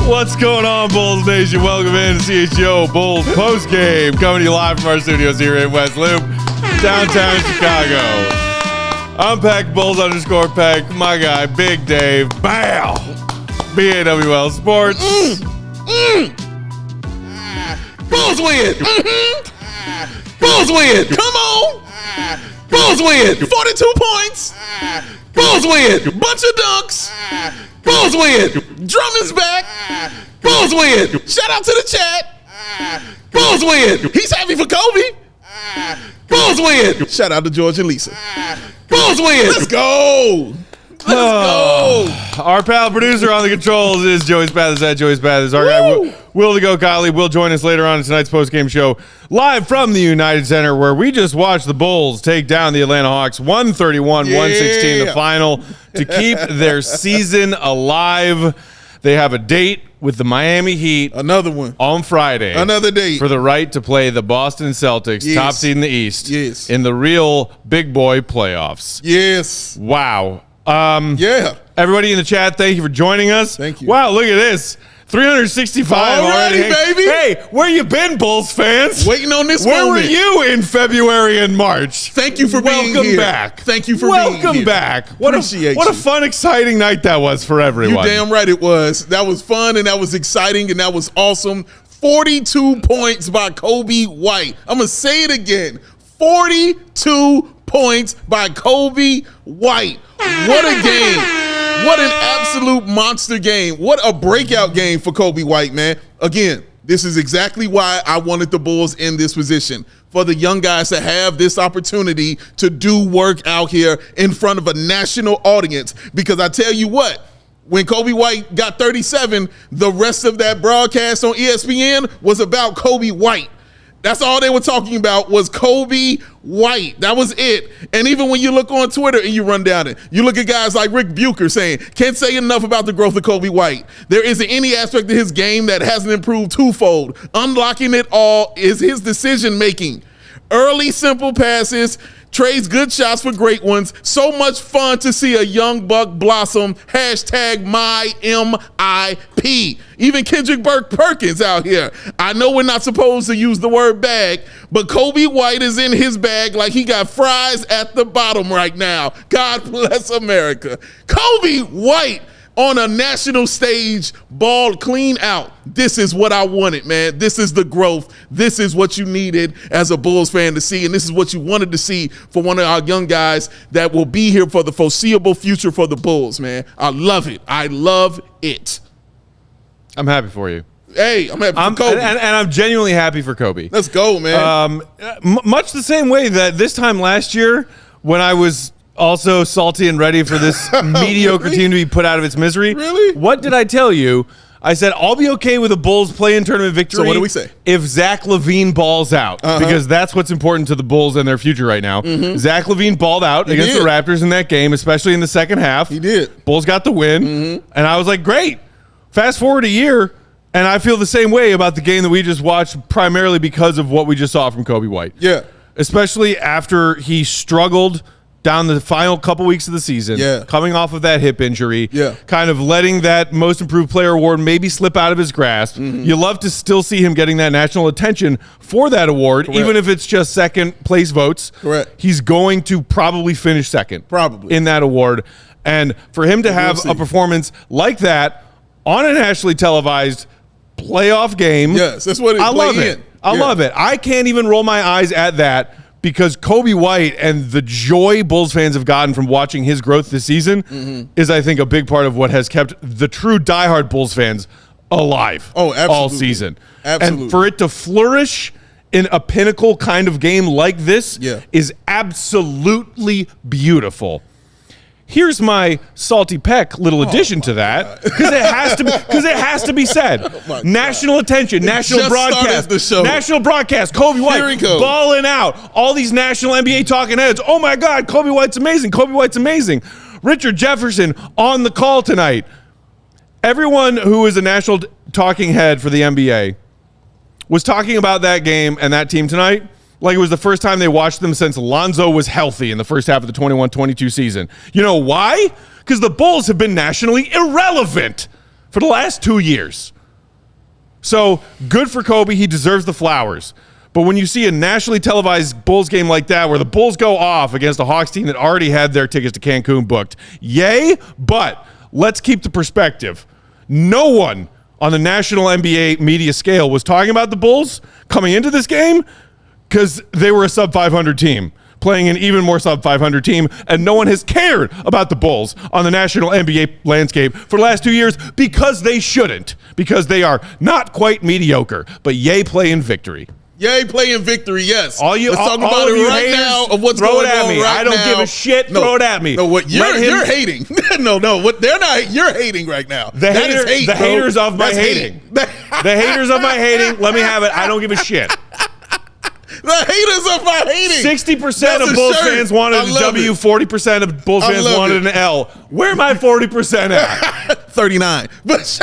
What's going on, Bulls Nation? Welcome in to CHGO Bulls Postgame, coming to you live from our studios here in West Loop, downtown Chicago. I'm Peck, Bulls _ Peck, my guy, Big Dave, BAW, BAWL Sports. Bulls win! Bulls win! Come on! Bulls win! 42 points! Bulls win! Bunch of dunks! Bulls win! Drummond's back! Bulls win! Shout out to the chat! Bulls win! He's happy for Coby! Bulls win! Shout out to George and Lisa. Bulls win! Let's go! Let's go! Our pal producer on the controls is Joey Spathers at Joey Spathers. Our guy, Will the Go Collie, will join us later on in tonight's postgame show live from the United Center, where we just watched the Bulls take down the Atlanta Hawks 131-116, the final, to keep their season alive. They have a date with the Miami Heat. Another one. On Friday. Another date. For the right to play the Boston Celtics, yes, top seed in the East, yes, in the real big boy playoffs. Yes. Wow. Yeah. Everybody in the chat, thank you for joining us. Thank you. Wow, look at this. 365 already. Baby. Hey, where you been, Bulls fans? Waiting on this Where moment. were you in February and March? Thank you for being here. Welcome back. Thank you for being here. Welcome back. What a fun, exciting night that was for everyone. You damn right it was. That was fun, and that was exciting, and that was awesome. 42 points by Coby White. I'm going to say it again. 42 points by Coby White. What a game. What an absolute monster game. What a breakout game for Coby White, man. Again, this is exactly why I wanted the Bulls in this position, for the young guys to have this opportunity to do work out here in front of a national audience. Because I tell you what, when Coby White got 37, the rest of that broadcast on ESPN was about Coby White. That's all they were talking about was Coby White. That was it. And even when you look on Twitter and you run down it, you look at guys like Rick Bucher saying, can't say enough about the growth of Coby White. There isn't any aspect of his game that hasn't improved twofold. Unlocking it all is his decision-making. Early, simple passes, trades good shots for great ones. So much fun to see a young buck blossom. Hashtag my MIP. Even Kendrick Perkins out here. I know we're not supposed to use the word bag, but Coby White is in his bag like he got fries at the bottom right now. God bless America. Coby White on a national stage, balled clean out. This is what I wanted, man. This is the growth. This is what you needed as a Bulls fan to see, and this is what you wanted to see for one of our young guys that will be here for the foreseeable future for the Bulls, man. I love it. I love it. I'm happy for you. Hey, I'm happy for Coby. And I'm genuinely happy for Coby. Let's go, man. Much the same way that this time last year when I was also salty and ready for this mediocre team to be put out of its misery. Really? What did I tell you? I said, I'll be okay with a Bulls play-in tournament victory. So what do we say? If Zach LaVine balls out, because that's what's important to the Bulls and their future right now. Zach LaVine balled out against the Raptors in that game, especially in the second half. He did. Bulls got the win, and I was like, great. Fast forward a year, and I feel the same way about the game that we just watched, primarily because of what we just saw from Coby White. Yeah. Especially after he struggled down the final couple weeks of the season, coming off of that hip injury, kind of letting that most improved player award maybe slip out of his grasp. You love to still see him getting that national attention for that award, even if it's just second place votes. He's going to probably finish second in that award. And for him to have a performance like that on a nationally televised playoff game, that's what it I love it. I love it. I can't even roll my eyes at that, because Coby White and the joy Bulls fans have gotten from watching his growth this season is, I think, a big part of what has kept the true diehard Bulls fans alive all season. And for it to flourish in a pinnacle kind of game like this is absolutely beautiful. Here's my salty peck little addition to that, because it has to be said. National attention, national broadcast, Coby White balling out. All these national NBA talking heads. Oh my God, Coby White's amazing. Coby White's amazing. Richard Jefferson on the call tonight. Everyone who is a national talking head for the NBA was talking about that game and that team tonight like it was the first time they watched them since Lonzo was healthy in the first half of the 21-22 season. You know why? Because the Bulls have been nationally irrelevant for the last 2 years. So good for Coby. He deserves the flowers. But when you see a nationally televised Bulls game like that where the Bulls go off against a Hawks team that already had their tickets to Cancun booked, yay, but let's keep the perspective. No one on the national NBA media scale was talking about the Bulls coming into this game because they were a sub-500 team playing an even more sub-500 team, and no one has cared about the Bulls on the national NBA landscape for the last 2 years because they shouldn't, because they are not quite mediocre, but yay, play in victory. Yay, play in victory, yes. Let's talk about it right now of what's going on right now. I don't give a shit. Throw it at me. No, what you're hating. No, what they're not. You're hating right now. The haters of my hating. The haters of my hating. Let me have it. I don't give a shit. The haters of my hating. 60% of Bulls fans wanted a W. 40% of Bulls fans wanted an L. Where am I 40% at? 39. But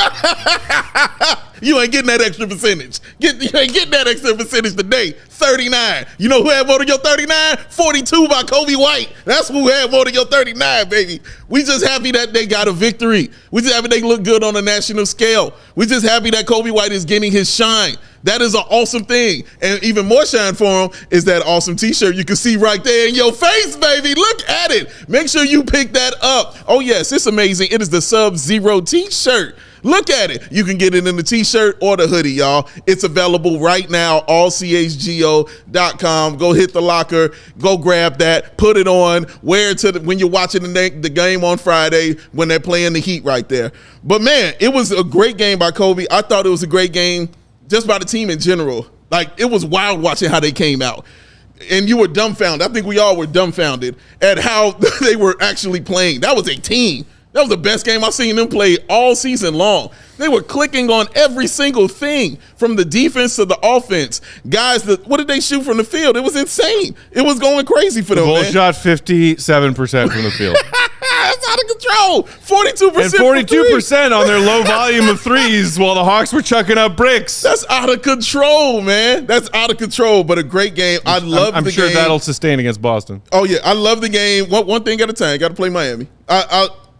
you ain't getting that extra percentage. You ain't getting that extra percentage today. 39. You know who had voted your 39? 42 by Coby White. That's who had voted your 39, baby. We just happy that they got a victory. We just happy they look good on a national scale. We just happy that Coby White is getting his shine. That is an awesome thing. And even more shine for him is that awesome t-shirt you can see right there in your face, baby. Look at it. Make sure you pick that up. Oh, yes, it's amazing. It is the Sub-Zero t-shirt. Look at it. You can get it in the t-shirt or the hoodie, y'all. It's available right now, ALLCHGO.com. Go hit the locker. Go grab that. Put it on. Wear it when you're watching the game on Friday when they're playing the Heat right there. But, man, it was a great game by Coby. I thought it was a great game just by the team in general. Like, it was wild watching how they came out. And you were dumbfounded. I think we all were dumbfounded at how they were actually playing. That was a team. That was the best game I've seen them play all season long. They were clicking on every single thing from the defense to the offense. Guys, what did they shoot from the field? It was insane. It was going crazy for them, man. The Bulls shot 57% from the field. That's out of control. 42%. And 42% on their low volume of threes while the Hawks were chucking up bricks. That's out of control, man. That's out of control, but a great game. I love the game. I'm sure that'll sustain against Boston. Oh, yeah. I love the game. One thing at a time. Got to play Miami.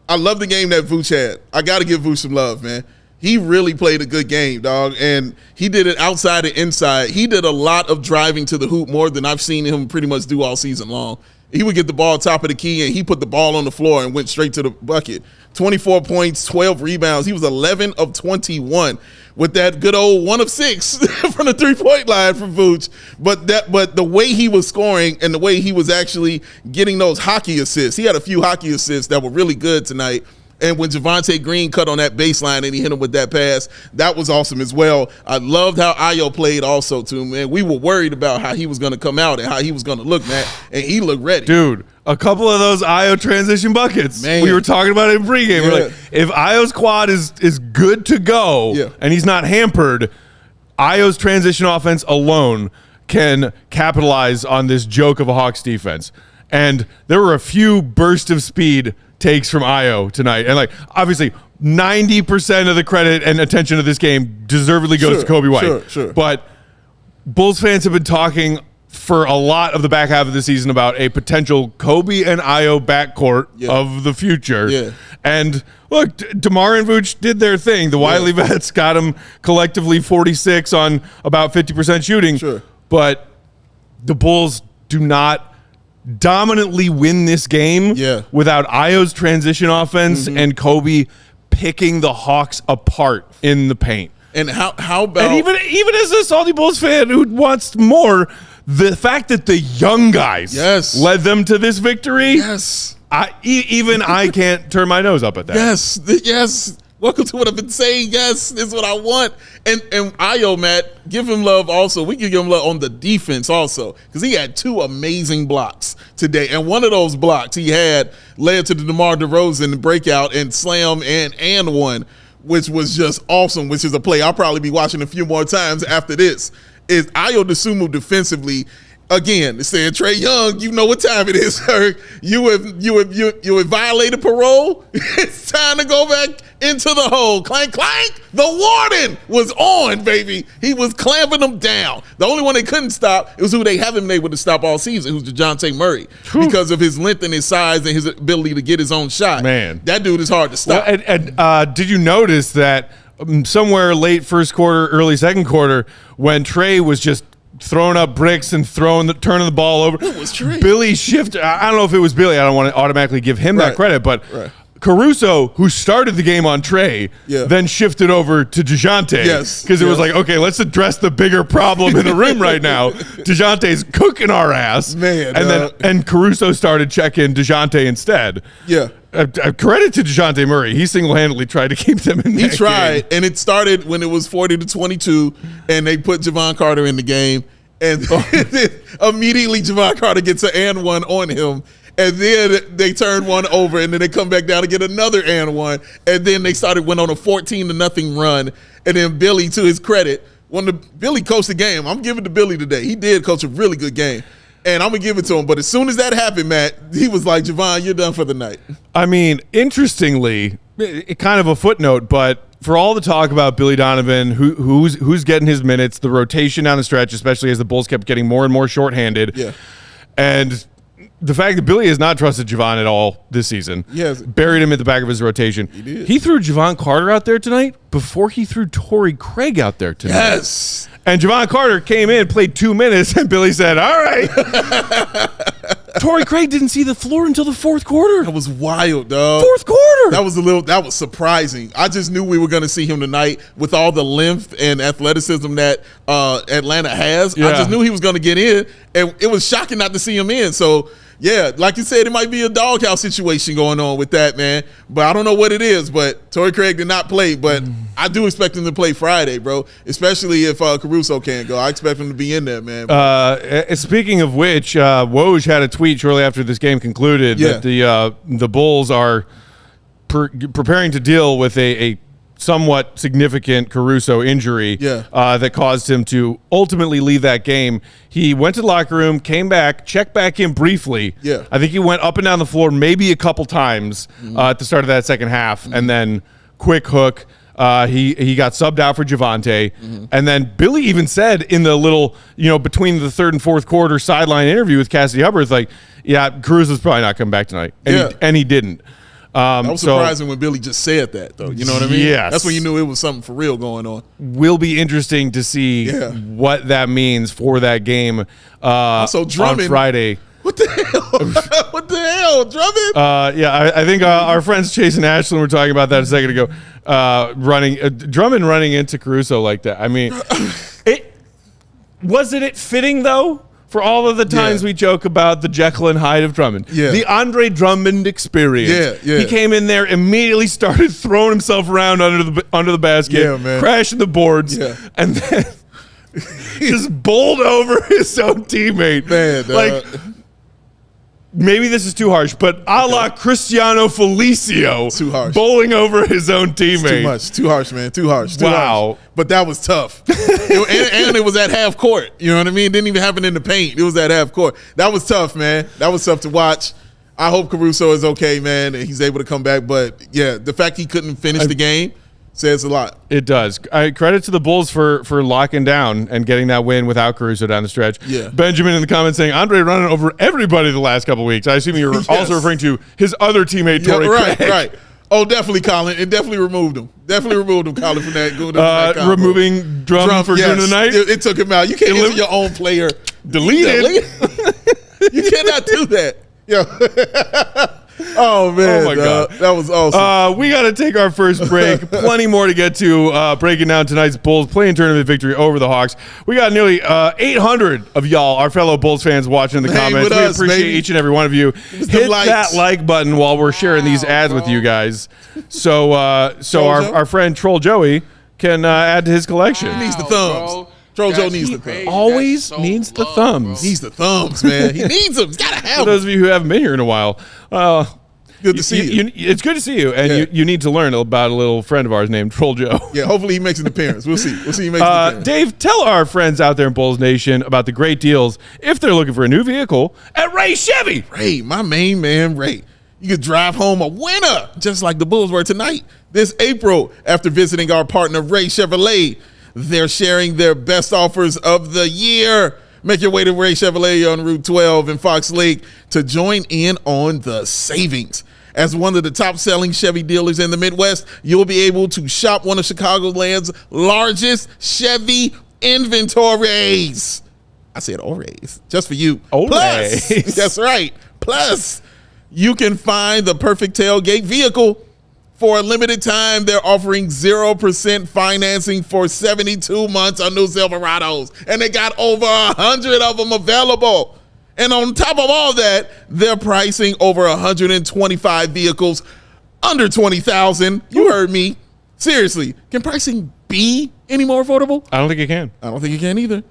I love the game that Vuce had. I got to give Vuce some love, man. He really played a good game, dog, and he did it outside and inside. He did a lot of driving to the hoop, more than I've seen him pretty much do all season long. He would get the ball top of the key, and he put the ball on the floor and went straight to the bucket. 24 points, 12 rebounds. He was 11 of 21 with that good old 1 of 6 from the three-point line from Vooch. But the way he was scoring and the way he was actually getting those hockey assists, he had a few hockey assists that were really good tonight. And when Javonte Green cut on that baseline and he hit him with that pass, that was awesome as well. I loved how Ayo played also, too, man. We were worried about how he was going to come out and how he was going to look, man. And he looked ready. Dude, a couple of those Ayo transition buckets. Man. We were talking about it in pregame. Yeah. We're like, if Ayo's quad is good to go and he's not hampered, Ayo's transition offense alone can capitalize on this joke of a Hawks defense. And there were a few bursts of speed takes from Ayo tonight. And, like, obviously 90% of the credit and attention of this game deservedly goes to Coby White. Sure. But Bulls fans have been talking for a lot of the back half of the season about a potential Coby and Ayo backcourt of the future. Yeah. And, look, DeMar and Vooch did their thing. The Wiley vets got them collectively 46 on about 50% shooting. Sure. But the Bulls do not dominantly win this game without Ayo's transition offense and Coby picking the Hawks apart in the paint. And how about, and even as a salty Bulls fan who wants more, the fact that the young guys led them to this victory, I can't turn my nose up at that. Yes. Welcome to what I've been saying. Yes, this is what I want. And Ayo, Matt, give him love also. We can give him love on the defense also because he had 2 amazing blocks today. And one of those blocks he had led to the DeMar DeRozan breakout and slam and one, which was just awesome, which is a play I'll probably be watching a few more times after this, is Ayo Dosunmu defensively. Again, saying Trae Young, you know what time it is, sir. You have violated parole. It's time to go back into the hole. Clank, clank. The warden was on, baby. He was clamping them down. The only one they couldn't stop was who they haven't been able to stop all season, who's DeJounte Murray, because of his length and his size and his ability to get his own shot. Man, that dude is hard to stop. Well, and did you notice that somewhere late first quarter, early second quarter, when Trae was just throwing up bricks and turning the ball over, it was Trae. Billy shifted. I don't know if it was Billy. I don't want to automatically give him that credit, but Caruso, who started the game on Trae, then shifted over to DeJounte. Yes. Because it was like, okay, let's address the bigger problem in the room right now. DeJounte's cooking our ass. Man. And Caruso started checking DeJounte instead. Yeah. Credit to DeJounte Murray. He single-handedly tried to keep them in that game. He tried, and it started when it was 40-22, and they put Javon Carter in the game, and immediately Javon Carter gets an and one on him, and then they turn one over, and then they come back down to get another and one, and then they went on a 14-0 run, and then Billy, to his credit, Billy coached the game. I'm giving it to Billy today. He did coach a really good game. And I'm going to give it to him. But as soon as that happened, Matt, he was like, Javon, you're done for the night. I mean, interestingly, kind of a footnote, but for all the talk about Billy Donovan, who's getting his minutes, the rotation down the stretch, especially as the Bulls kept getting more and more shorthanded, and the fact that Billy has not trusted Javon at all this season, buried him at the back of his rotation. He did. He threw Javon Carter out there tonight before he threw Torrey Craig out there tonight. Yes. And Javon Carter came in, played 2 minutes, and Billy said, all right. Torrey Craig didn't see the floor until the fourth quarter. That was wild, dog. Fourth quarter. That was surprising. I just knew we were going to see him tonight with all the length and athleticism that Atlanta has. I just knew he was going to get in, and it was shocking not to see him in. So, yeah, like you said, it might be a doghouse situation going on with that, man. But I don't know what it is. But Torrey Craig did not play. But I do expect him to play Friday, bro, especially if Caruso can't go. I expect him to be in there, man. Speaking of which, Woj had a tweet shortly after this game concluded that the Bulls are preparing to deal with a somewhat significant Caruso injury that caused him to ultimately leave that game. He went to the locker room, came back, checked back in briefly. I think he went up and down the floor maybe a couple times at the start of that second half, and then quick hook. He got subbed out for Javonte. And then Billy even said in the little, between the third and fourth quarter sideline interview with Cassidy Hubbard, like, yeah, Caruso's probably not coming back tonight. And he didn't. That was surprising when Billy just said that, though. You know what I mean? Yes. That's when you knew it was something for real going on. Will be interesting to see what that means for that game on Friday. What the hell? What the hell, Drummond? I think our friends Chase and Ashlyn were talking about that a second ago. Drummond running into Caruso like that. I mean, wasn't it fitting though? For all of the times we joke about the Jekyll and Hyde of Drummond. The Andre Drummond experience. He came in there, immediately started throwing himself around under the basket, crashing the boards, and then just bowled over his own teammate. Man, maybe this is too harsh, but a la Cristiano Felicio, too harsh, bowling over his own teammate. Too much, too harsh, man, too harsh. Wow. But that was tough. and it was at half court. You know what I mean? It didn't even happen in the paint. It was at half court. That was tough, man. That was tough to watch. I hope Caruso is okay, man, and he's able to come back. But, yeah, the fact he couldn't finish the game says a lot. It does. Credit to the Bulls for locking down and getting that win without Caruso down the stretch. Benjamin in the comments saying, Andre running over everybody the last couple of weeks. I assume you're also referring to his other teammate, Torrey Craig. Right. Oh, definitely, Colin. It definitely removed him. Colin, from that. Removing Drum for Goon tonight? It took him out. You can't leave your own player. Delete it. You cannot do that. Oh, man. Oh, my God. That was awesome. We got to take our first break. Plenty more to get to breaking down tonight's Bulls play-in tournament victory over the Hawks. We got nearly 800 of y'all, our fellow Bulls fans, watching in the comments. We appreciate each and every one of you. Hit that like button while we're sharing these ads with you guys. So our friend Troll Joey can add to his collection. He needs the thumbs. Troll Joe needs the thumbs. Always needs the thumbs. Needs the thumbs, man. He needs them. He's got to have them. For those of you who haven't been here in a while, good to see you. It's good to see you, and you need to learn about a little friend of ours named Troll Joe. Yeah, hopefully he makes an appearance. We'll see. He makes an appearance. Dave, tell our friends out there in Bulls Nation about the great deals if they're looking for a new vehicle at Ray Chevy. Ray, my main man, Ray. You could drive home a winner, just like the Bulls were tonight. This April, after visiting our partner, Ray Chevrolet, they're sharing their best offers of the year. Make your way to Ray Chevrolet on Route 12 in Fox Lake to join in on the savings. As one of the top-selling Chevy dealers in the Midwest, you'll be able to shop one of Chicagoland's largest Chevy inventories. I said Orays, just for you. Plus, that's right. Plus, you can find the perfect tailgate vehicle. For a limited time, they're offering 0% financing for 72 months on new Silverados. And they got over 100 of them available. And on top of all that, they're pricing over 125 vehicles under $20,000. You heard me. Seriously, can pricing be any more affordable? I don't think it can. I don't think it can either.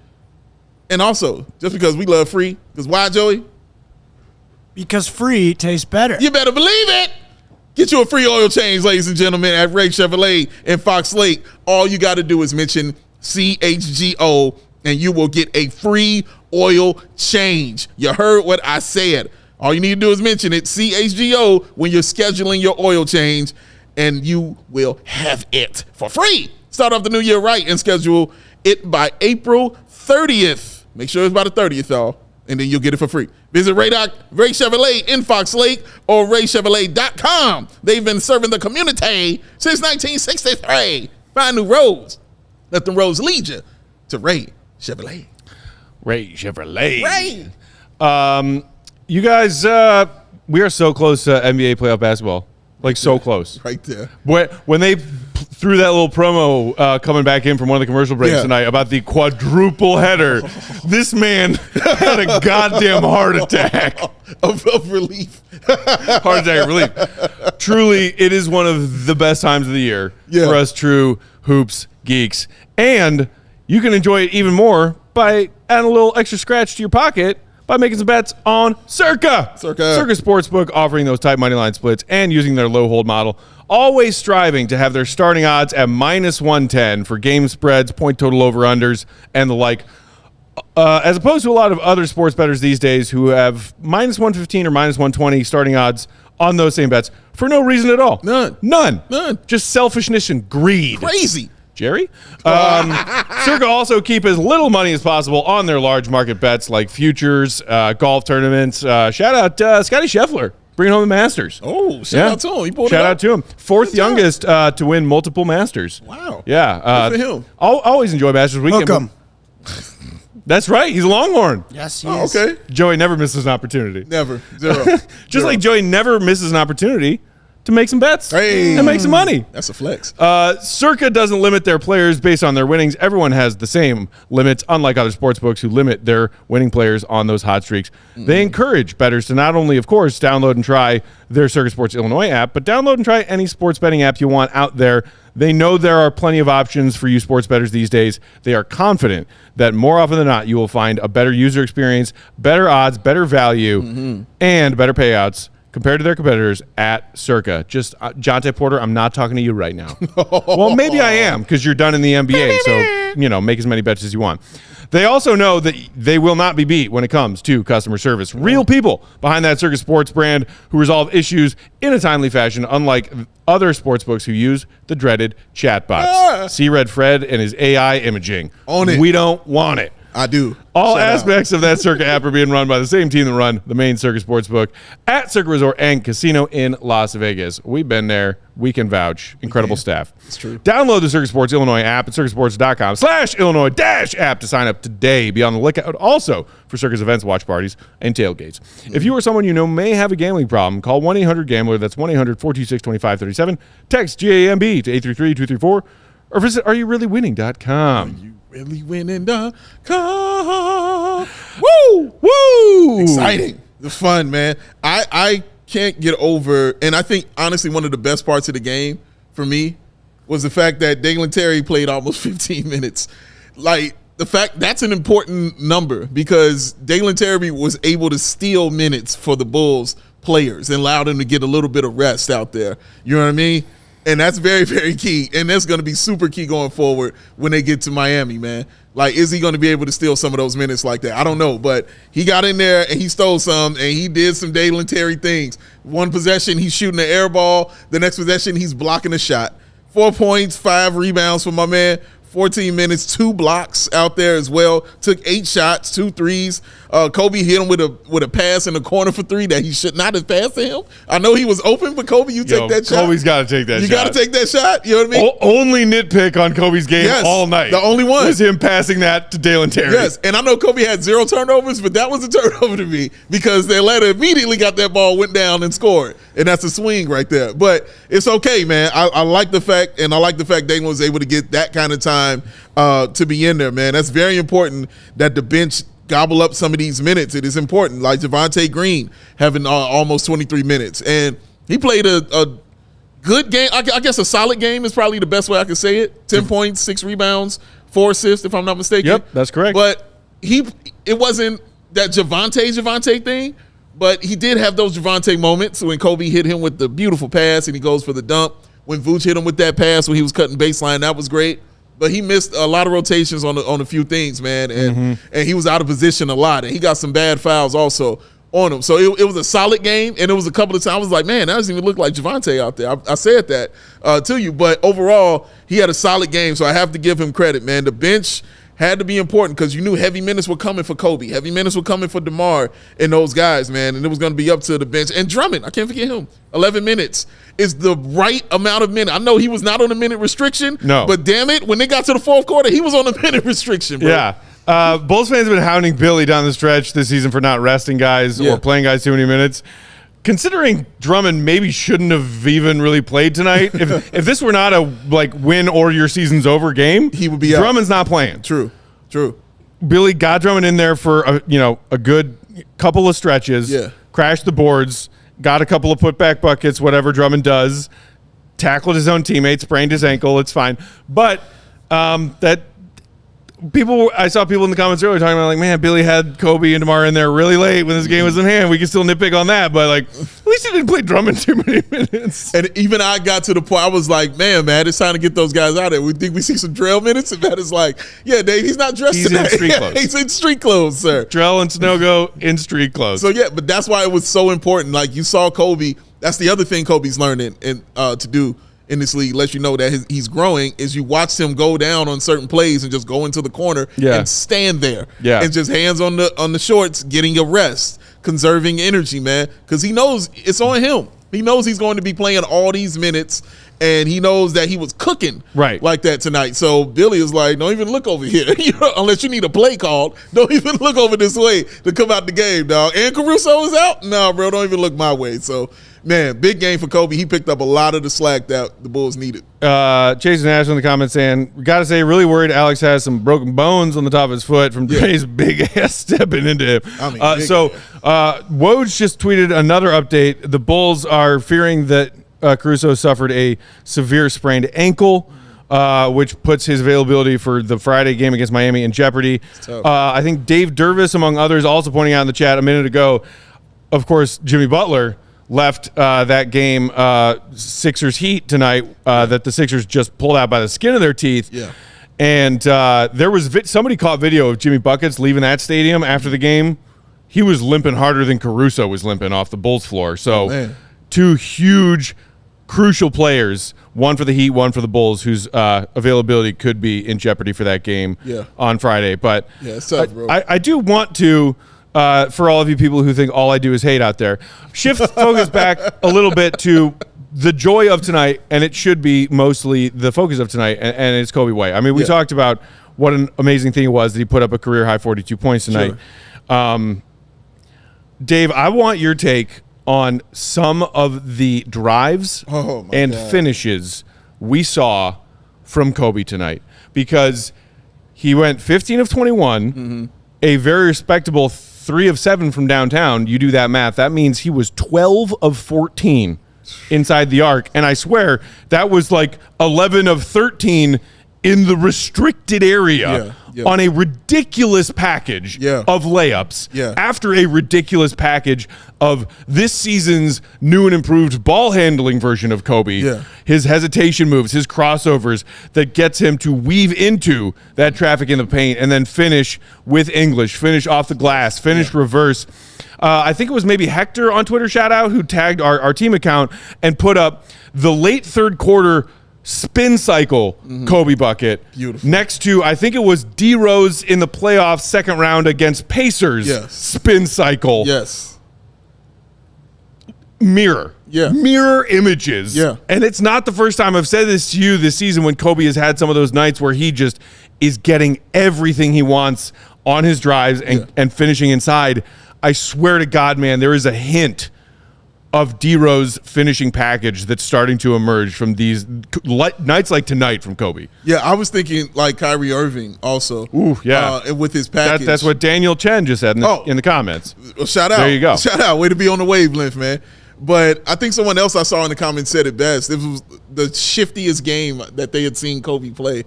And also, just because we love free, because why, Joey? Because free tastes better. You better believe it. Get you a free oil change, ladies and gentlemen, at Ray Chevrolet in Fox Lake. All you got to do is mention CHGO, and you will get a free oil change. You heard what I said. All you need to do is mention it, CHGO, when you're scheduling your oil change, and you will have it for free. Start off the new year right and schedule it by April 30th. Make sure it's by the 30th, y'all, and then you'll get it for free. Visit Ray Chevrolet in Fox Lake or raychevrolet.com. They've been serving the community since 1963. Find new roads. Let the roads lead you to Ray Chevrolet. Ray Chevrolet. Ray. You guys, we are so close to NBA playoff basketball. Like, so close. Right there. When they threw that little promo coming back in from one of the commercial breaks tonight about the quadruple header, this man had a goddamn heart attack. Of relief. Heart attack of relief. Truly, it is one of the best times of the year for us true hoops geeks. And you can enjoy it even more by adding a little extra scratch to your pocket by making some bets on Circa. Circa Sportsbook, offering those tight money line splits and using their low hold model. Always striving to have their starting odds at minus 110 for game spreads, point total over-unders, and the like. As opposed to a lot of other sports bettors these days who have minus 115 or minus 120 starting odds on those same bets for no reason at all. None. Just selfishness and greed. Crazy. Jerry. Circa also keep as little money as possible on their large market bets like futures, golf tournaments. Shout out Scotty Scheffler, bringing home the Masters. Oh, shout out to him. He pulled shout it out to him. Fourth youngest to win multiple Masters. Wow. Yeah. Good for him. Always enjoy Masters weekend. Hook 'em. That's right. He's a Longhorn. Yes, he is. Okay. Joey never misses an opportunity. Never. Zero. Just like Joey never misses an opportunity to make some bets and make some money. That's a flex. Circa doesn't limit their players based on their winnings. Everyone has the same limits, unlike other sportsbooks who limit their winning players on those hot streaks. They encourage bettors to not only, of course, download and try their Circa Sports Illinois app, but download and try any sports betting app you want out there. They know there are plenty of options for you sports bettors these days. They are confident that more often than not, you will find a better user experience, better odds, better value, and better payouts compared to their competitors at Circa. Just, Jonte Porter, I'm not talking to you right now. Well, maybe I am, because you're done in the NBA, so, make as many bets as you want. They also know that they will not be beat when it comes to customer service. Real people behind that Circa Sports brand who resolve issues in a timely fashion, unlike other sportsbooks who use the dreaded chatbots. See Red Fred and his AI imaging. Own it. We don't want it. I do. All aspects of that Circa app are being run by the same team that run the main Circa Sportsbook at Circa Resort and Casino in Las Vegas. We've been there. We can vouch. Incredible staff. It's true. Download the Circa Sports Illinois app at circasports.com/Illinois-app to sign up today. Be on the lookout also for Circa's events, watch parties, and tailgates. If you or someone you know may have a gambling problem, call 1-800-GAMBLER. That's 1-800-426-2537. Text GAMB to 833-234 or visit areyoureallywinning.com. ReallyWinning.com. Woo! Woo! Exciting. The fun, man. I can't get over, and I think, honestly, one of the best parts of the game for me was the fact that Dalen Terry played almost 15 minutes. Like, the fact that's an important number because Dalen Terry was able to steal minutes for the Bulls players and allow them to get a little bit of rest out there. You know what I mean? And that's very, very key. And that's going to be super key going forward when they get to Miami, man. Like, is he going to be able to steal some of those minutes like that? I don't know. But he got in there and he stole some and he did some Dalen Terry things. One possession, he's shooting an air ball. The next possession, he's blocking a shot. 4 points, 5 rebounds for my man. 14 minutes, 2 blocks out there as well. Took 8 shots, 2 threes. Coby hit him with a pass in the corner for 3 that he should not have passed to him. I know he was open, but Coby, you take that shot. Coby's got to take that shot. You got to take that shot. You know what I mean? Only nitpick on Coby's game all night. The only one was him passing that to Dalen Terry. Yes, and I know Coby had 0 turnovers, but that was a turnover to me because the Atlanta immediately got that ball, went down, and scored. And that's a swing right there. But it's okay, man. I like the fact, and I like the fact Dalen was able to get that kind of time to be in there, man. That's very important that the bench gobble up some of these minutes. It is important. Like Javonte Green having almost 23 minutes. And he played a good game. I guess a solid game is probably the best way I could say it. 10 points, 6 rebounds, 4 assists, if I'm not mistaken. Yep, that's correct. But it wasn't that Javonte thing, but he did have those Javonte moments when Coby hit him with the beautiful pass and he goes for the dunk. When Vuce hit him with that pass when he was cutting baseline, that was great. But he missed a lot of rotations on a few things, man, and he was out of position a lot, and he got some bad fouls also on him. So it was a solid game, and it was a couple of times I was like, man, that doesn't even look like Javonte out there. I said that to you, but overall, he had a solid game, so I have to give him credit, man. The bench had to be important because you knew heavy minutes were coming for Coby. Heavy minutes were coming for DeMar and those guys, man, and it was going to be up to the bench. And Drummond, I can't forget him. 11 minutes is the right amount of minutes. I know he was not on a minute restriction, but damn it, when they got to the fourth quarter, he was on a minute restriction, bro. Yeah. Bulls fans have been hounding Billy down the stretch this season for not resting guys or playing guys too many minutes. Considering Drummond maybe shouldn't have even really played tonight, if this were not a win or your season's over game, he would be Drummond's not playing. True. Billy got Drummond in there for a good couple of stretches. Yeah. Crashed the boards, got a couple of putback buckets, whatever Drummond does. Tackled his own teammate, sprained his ankle. It's fine, but I saw people in the comments earlier talking about man, Billy had Coby and DeMar in there really late when this game was in hand. We can still nitpick on that, but at least he didn't play Drummond too many minutes. And even I got to the point I was like, man, it's time to get those guys out of there. We think we see some Drell minutes, and Matt is like, yeah, Dave, he's not dressed he's today. In street clothes. He's in street clothes, sir. Drell and Snogo in street clothes. So yeah, but that's why it was so important. Like you saw Coby. That's the other thing Coby's learning and to do in this league, lets you know that he's growing, is you watch him go down on certain plays and just go into the corner and stand there and just hands on the shorts, getting a rest, conserving energy, man, because he knows it's on him. He knows he's going to be playing all these minutes, and he knows that he was cooking like that tonight. So Billy is like, don't even look over here. Unless you need a play called, don't even look over this way to come out the game, dog. And Caruso is out? No, bro, don't even look my way. So, man, big game for Coby. He picked up a lot of the slack that the Bulls needed. Jason Nash in the comments saying, we got to say, really worried Alex has some broken bones on the top of his foot from Dre's big ass stepping into him. Woj just tweeted another update. The Bulls are fearing that Caruso suffered a severe sprained ankle, which puts his availability for the Friday game against Miami in jeopardy. I think Dave Dervis, among others, also pointing out in the chat a minute ago, of course, Jimmy Butler left that game, Sixers Heat tonight, that the Sixers just pulled out by the skin of their teeth. Yeah. And there was somebody caught video of Jimmy Buckets leaving that stadium after the game. He was limping harder than Caruso was limping off the Bulls floor. So two huge crucial players, one for the Heat, one for the Bulls, whose availability could be in jeopardy for that game on Friday. But it's tough, bro. I do want to, for all of you people who think all I do is hate out there, shift focus back a little bit to the joy of tonight, and it should be mostly the focus of tonight, and it's Coby White. I mean, we talked about what an amazing thing it was that he put up a career-high 42 points tonight. Sure. Dave, I want your take on some of the drives and finishes we saw from Coby tonight, because he went 15 of 21, a very respectable 3 of 7 from downtown. You do that math. That means he was 12 of 14 inside the arc. And I swear that was like 11 of 13 in the restricted area on a ridiculous package of layups after a ridiculous package of this season's new and improved ball handling version of Coby. His hesitation moves, his crossovers that gets him to weave into that traffic in the paint and then finish with English, finish off the glass, finish reverse. I think it was maybe Hector on Twitter, shout out, who tagged our team account and put up the late third quarter spin cycle Coby bucket. Beautiful. Next to, I think it was DeRozan in the playoffs second round against Pacers spin cycle. Mirror. Mirror images. And it's not the first time I've said this to you this season when Coby has had some of those nights where he just is getting everything he wants on his drives and finishing inside. I swear to God, man, there is a hint of D-Rose finishing package that's starting to emerge from these nights like tonight from Coby. Yeah, I was thinking like Kyrie Irving also. Ooh, yeah. With his package. That's what Daniel Chen just said in the comments. Well, shout out. There you go. Shout out. Way to be on the wavelength, man. But I think someone else I saw in the comments said it best. It was the shiftiest game that they had seen Coby play.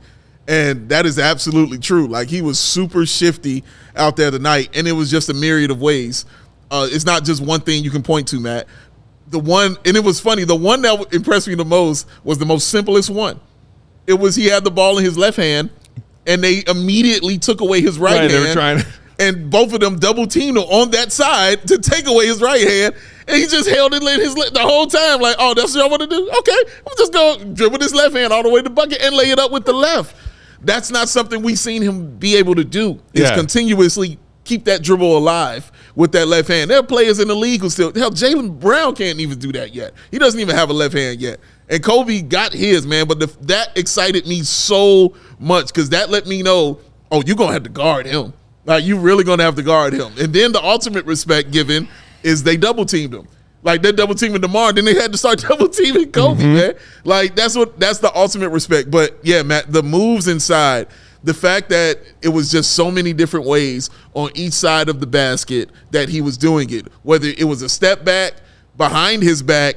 And that is absolutely true. Like, he was super shifty out there tonight, and it was just a myriad of ways. It's not just one thing you can point to, Matt. And it was funny, the one that impressed me the most was the most simplest one. It was he had the ball in his left hand, and they immediately took away his right hand. They were trying to. And both of them double teamed him on that side to take away his right hand, and he just held it the whole time, like, oh, that's what y'all want to do? Okay, I'm just going to dribble this left hand all the way to the bucket and lay it up with the left. That's not something we've seen him be able to do, is continuously keep that dribble alive with that left hand. There are players in the league who still, hell, Jaylen Brown can't even do that yet. He doesn't even have a left hand yet. And Coby got his, man, but that excited me so much because that let me know, oh, you're going to have to guard him. Like, you really going to have to guard him. And then the ultimate respect given is they double-teamed him. Like, they're double-teaming DeMar, then they had to start double-teaming Coby, man. Like, that's the ultimate respect. But, yeah, Matt, the moves inside, the fact that it was just so many different ways on each side of the basket that he was doing it, whether it was a step back, behind his back,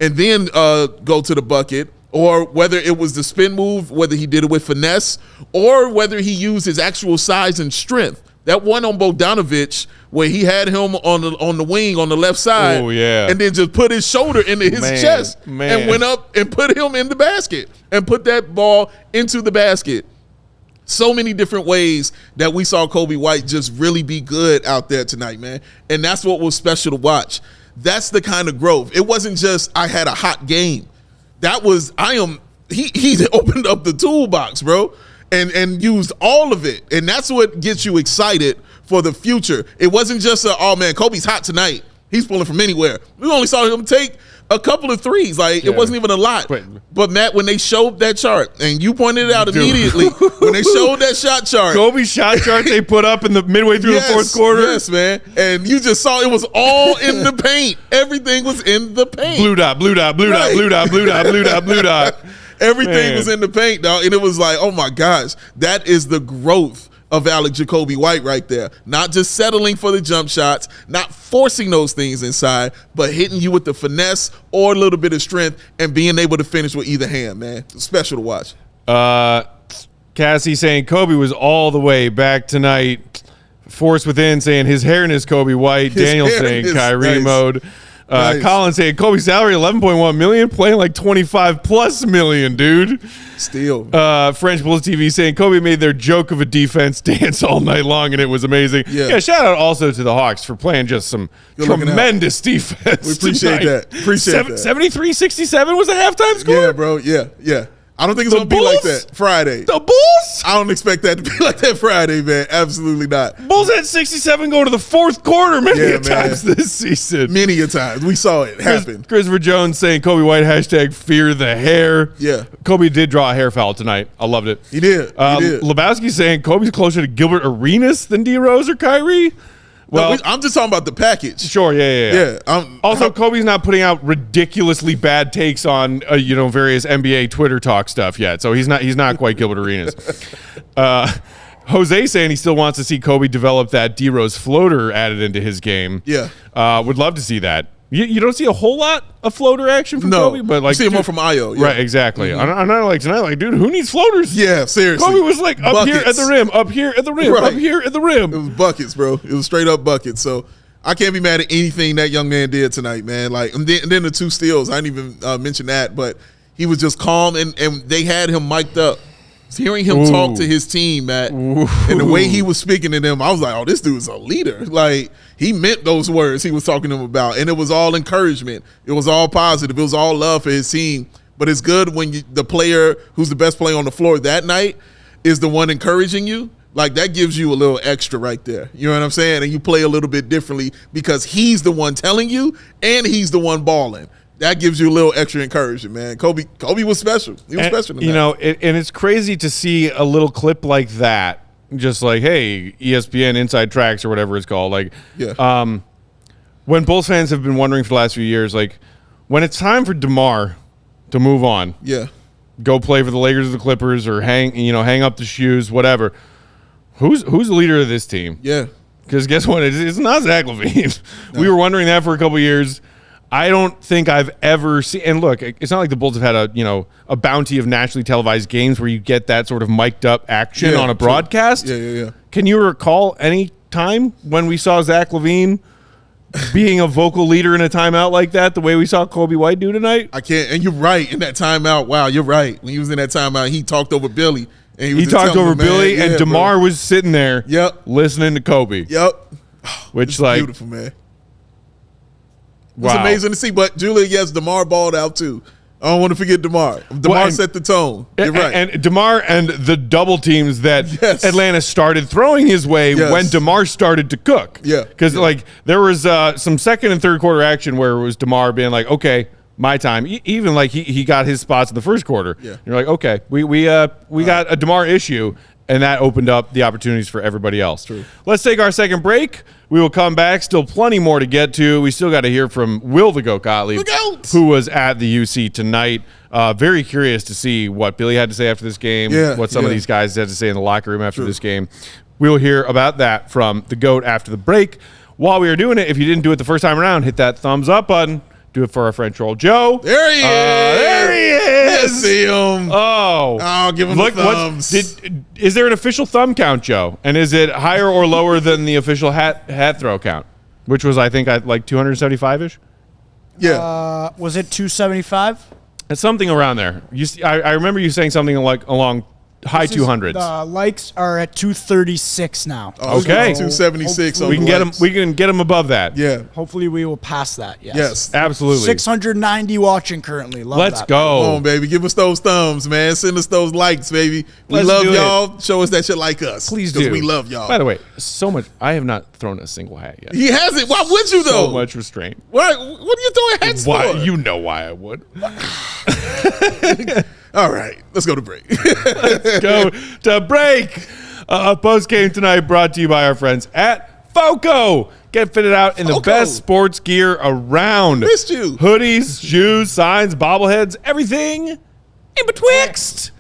and then go to the bucket, or whether it was the spin move, whether he did it with finesse, or whether he used his actual size and strength. That one on Bogdanovic where he had him on the wing on the left side, and then just put his shoulder into his chest and went up and put him in the basket and put that ball into the basket. So many different ways that we saw Coby White just really be good out there tonight, man. And that's what was special to watch. That's the kind of growth. It wasn't just I had a hot game. That was he opened up the toolbox, bro, and used all of it. And that's what gets you excited for the future. It wasn't just oh man, Coby's hot tonight. He's pulling from anywhere. We only saw him take a couple of threes. Like, it wasn't even a lot. But Matt, when they showed that chart, and you pointed it out immediately, when they showed that shot chart, Coby's shot chart they put up in the midway through the fourth quarter. Yes, man. And you just saw it was all in the paint. Everything was in the paint. Blue dot, blue dot, blue dot, blue dot, blue dot, blue dot, blue dot. Everything was in the paint, dog. And it was like, oh my gosh, that is the growth of Coby White right there. Not just settling for the jump shots, not forcing those things inside, but hitting you with the finesse or a little bit of strength and being able to finish with either hand, man. It's special to watch. Cassie saying Coby was all the way back tonight. Force Within saying his hairness Coby White. Daniel saying Kyrie mode. Nice. Colin saying Kobe's salary $11.1 million, playing like $25+ million, dude. Still. French Bulls TV saying Kobe made their joke of a defense dance all night long, and it was amazing. Yeah, shout out also to the Hawks for playing just some tremendous defense. We appreciate that. Appreciate that. 73-67 was the halftime score? Yeah, bro. Yeah. I don't think it's going to be like that Friday. The Bulls? I don't expect that to be like that Friday, man. Absolutely not. Bulls had 67 go to the fourth quarter many times this season. Many a times. We saw it happen. Christopher Jones saying Coby White # fear the hair. Yeah. Kobe did draw a hair foul tonight. I loved it. He did. Lebowski saying Kobe's closer to Gilbert Arenas than D-Rose or Kyrie. Well, no, I'm just talking about the package. Sure, yeah. Also, Kobe's not putting out ridiculously bad takes on various NBA Twitter talk stuff yet, so he's not quite Gilbert Arenas. Jose saying he still wants to see Kobe develop that D-Rose floater added into his game. Yeah, would love to see that. You don't see a whole lot of floater action from Kobe, but like you see more from Ayo. Yeah. Right, exactly. Mm-hmm. I'm not like tonight, like, dude, who needs floaters? Yeah, seriously. Kobe was like up here at the rim, up here at the rim, up here at the rim. It was buckets, bro. It was straight up buckets. So I can't be mad at anything that young man did tonight, man. Like, and then the 2 steals. I didn't even mention that, but he was just calm, and they had him mic'd up. Hearing him talk to his team, Matt, and the way he was speaking to them, I was like, oh, this dude's a leader. Like, he meant those words he was talking to them about, and it was all encouragement. It was all positive. It was all love for his team. But it's good when the player who's the best player on the floor that night is the one encouraging you. Like, that gives you a little extra right there. You know what I'm saying? And you play a little bit differently because he's the one telling you, and he's the one balling. That gives you a little extra encouragement, man. Kobe was special. He was special. And it's crazy to see a little clip like that, just like, hey, ESPN Inside Tracks or whatever it's called. Like, when Bulls fans have been wondering for the last few years, like, when it's time for DeMar to move on, go play for the Lakers or the Clippers or hang up the shoes, whatever. Who's the leader of this team? Yeah, because guess what? It's not Zach LaVine. No. We were wondering that for a couple years. I don't think I've ever seen, and look, it's not like the Bulls have had a bounty of nationally televised games where you get that sort of mic'd up action on a broadcast. Yeah. Can you recall any time when we saw Zach LaVine being a vocal leader in a timeout like that, the way we saw Coby White do tonight? I can't, and you're right, in that timeout, wow, you're right. When he was in that timeout, he talked over Billy. And he talked over Billy, and DeMar was sitting there listening to Kobe. Which, like, beautiful, man. It was amazing to see. But, Julia, yes, DeMar balled out, too. I don't want to forget DeMar. DeMar set the tone. You're right. And DeMar and the double teams that Atlanta started throwing his way when DeMar started to cook. Yeah. Because, like, there was some second and third quarter action where it was DeMar being like, okay, my time. Even, like, he got his spots in the first quarter. Yeah. You're like, okay, we got a DeMar issue, and that opened up the opportunities for everybody else. True. Let's take our second break. We will come back. Still plenty more to get to. We still got to hear from Will the Goat Gottlieb, who was at the UC tonight. Very curious to see what Billy had to say after this game, what some of these guys had to say in the locker room after this game. We'll hear about that from the GOAT after the break. While we are doing it, if you didn't do it the first time around, hit that thumbs up button. Do it for our friend Troll Joe. There he is. There he is. I see him. Oh, give him the thumbs. Is there an official thumb count, Joe? And is it higher or lower than the official hat throw count, which was, I think, like 275-ish? Yeah. Was it 275? It's something around there. I remember you saying something like along high 200s. The likes are at 236 now. Okay. 276. We can get them above that. Yeah. Hopefully we will pass that. Yes. Absolutely. 690 watching currently. Let's go. Come on, baby. Give us those thumbs, man. Send us those likes, baby. We love y'all. Show us that you like us. Please do. Because we love y'all. By the way, so much. I have not thrown a single hat yet. He hasn't. Why would you, though? So much restraint. What are you throwing hats for? You know why I would. All right, let's go to break. Let's go to break. Post game tonight brought to you by our friends at FOCO. Get fitted out in the best sports gear around. Missed you. Hoodies, shoes, signs, bobbleheads, everything in betwixt.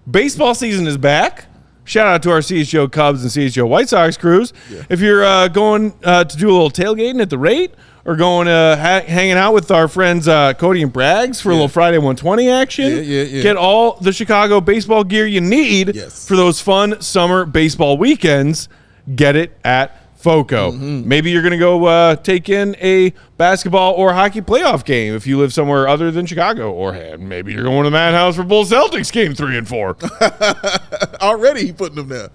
Baseball season is back. Shout out to our CHGO Cubs and CHGO White Sox crews. Yeah. If you're going to do a little tailgating at the rate, or going hanging out with our friends Cody and Braggs for a little Friday 120 action. Get all the Chicago baseball gear you need for those fun summer baseball weekends. Get it at FOCO. Maybe you're going to go take in a basketball or hockey playoff game if you live somewhere other than Chicago. Or maybe you're going to the Madhouse for Bulls Celtics game 3 and 4. Already he putting them there.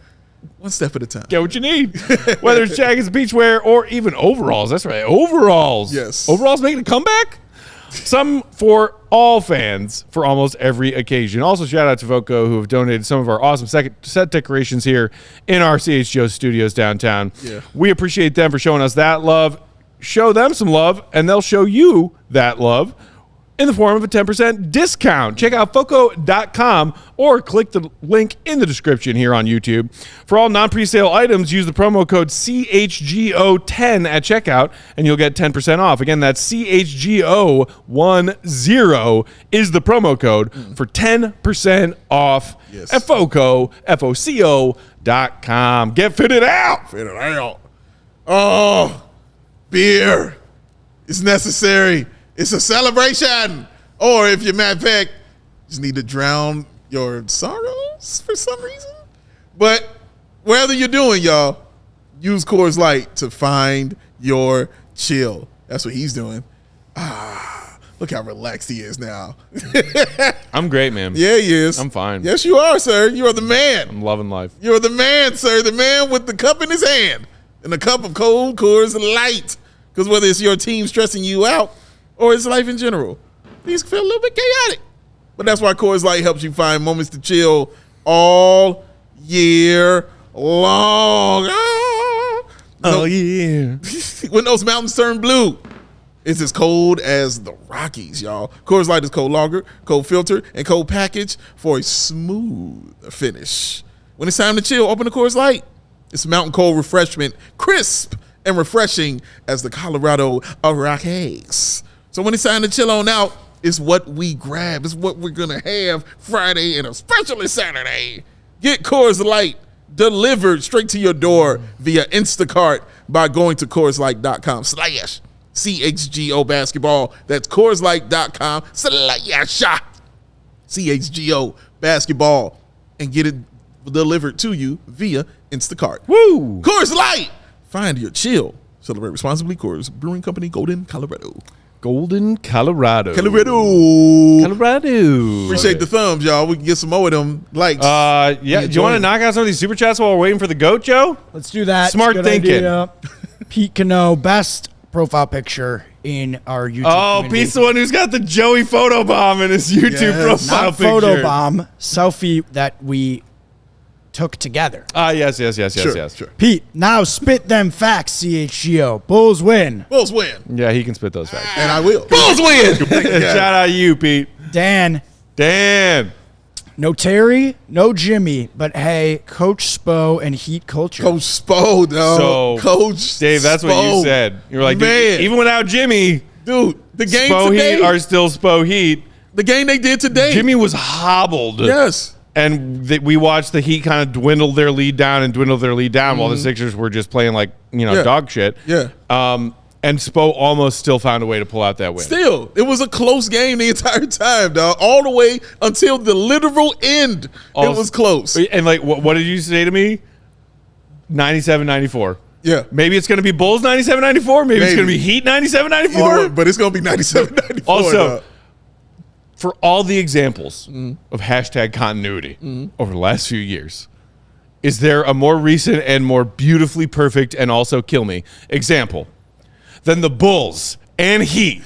One step at a time. Get what you need. Whether it's jackets, beachwear, or even overalls. That's right. Overalls. Yes. Overalls making a comeback? Some for all fans for almost every occasion. Also, shout out to FOCO who have donated some of our awesome set decorations here in our CHGO studios downtown. Yeah. We appreciate them for showing us that love. Show them some love, and they'll show you that love in the form of a 10% discount. Check out FOCO.com or click the link in the description here on YouTube. For all non-presale items, use the promo code CHGO10 at checkout, and you'll get 10% off. Again, that's CHGO10 is the promo code for 10% off at FOCO, FOCO.com. Get fitted out. Fitted out. Oh, beer is necessary. It's a celebration. Or if you're Matt Peck, you just need to drown your sorrows for some reason. But whatever you're doing, y'all, use Coors Light to find your chill. That's what he's doing. Look how relaxed he is now. I'm great, man. Yeah, he is. I'm fine. Yes, you are, sir. You are the man. I'm loving life. You're the man, sir. The man with the cup in his hand and a cup of cold Coors Light. Because whether it's your team stressing you out, or his life in general, these feel a little bit chaotic. But that's why Coors Light helps you find moments to chill all year long. All year. When those mountains turn blue, it's as cold as the Rockies, y'all. Coors Light is cold lager, cold filter, and cold package for a smooth finish. When it's time to chill, open the Coors Light. It's mountain cold refreshment, crisp and refreshing as the Colorado Rockies. So when it's time to chill on out, it's what we grab. It's what we're going to have Friday and especially Saturday. Get Coors Light delivered straight to your door via Instacart by going to CoorsLight.com/CHGO basketball. That's CoorsLight.com/CHGO basketball and get it delivered to you via Instacart. Woo! Coors Light. Find your chill. Celebrate responsibly. Coors Brewing Company, Golden, Colorado. Golden, Colorado. Appreciate the thumbs, y'all. We can get some more of them likes. Yeah. Do you want to knock out some of these super chats while we're waiting for the GOAT, Joe? Let's do that. Smart thinking. Pete Cano, best profile picture in our YouTube community. Pete's the one who's got the Joey photobomb in his YouTube profile Not picture. Photobomb, selfie that we took together. Yes. Sure. Pete, now spit them facts, CHGO. Bulls win. Bulls win. Yeah, he can spit those facts. And I will. Bulls win! Shout out to you, Pete. Dan. No Terry, no Jimmy, but hey, Coach Spo and Heat culture. Coach Spo, though. So, Coach Dave, that's Spo. what you said. You were like, man, even without Jimmy, dude, the game Spo today. Heat are still Spo Heat. The game they did today. Jimmy was hobbled. Yes. And we watched the Heat kind of dwindle their lead down while the Sixers were just playing like, dog shit. Yeah. And Spo almost still found a way to pull out that win. Still, it was a close game the entire time, dog. All the way until the literal end, it was close. And like, what did you say to me? 97-94. Yeah. Maybe it's going to be Bulls 97-94. Maybe it's going to be Heat 97-94. But it's going to be 97-94. Also, for all the examples of hashtag continuity over the last few years, is there a more recent and more beautifully perfect and also kill me example than the Bulls and Heat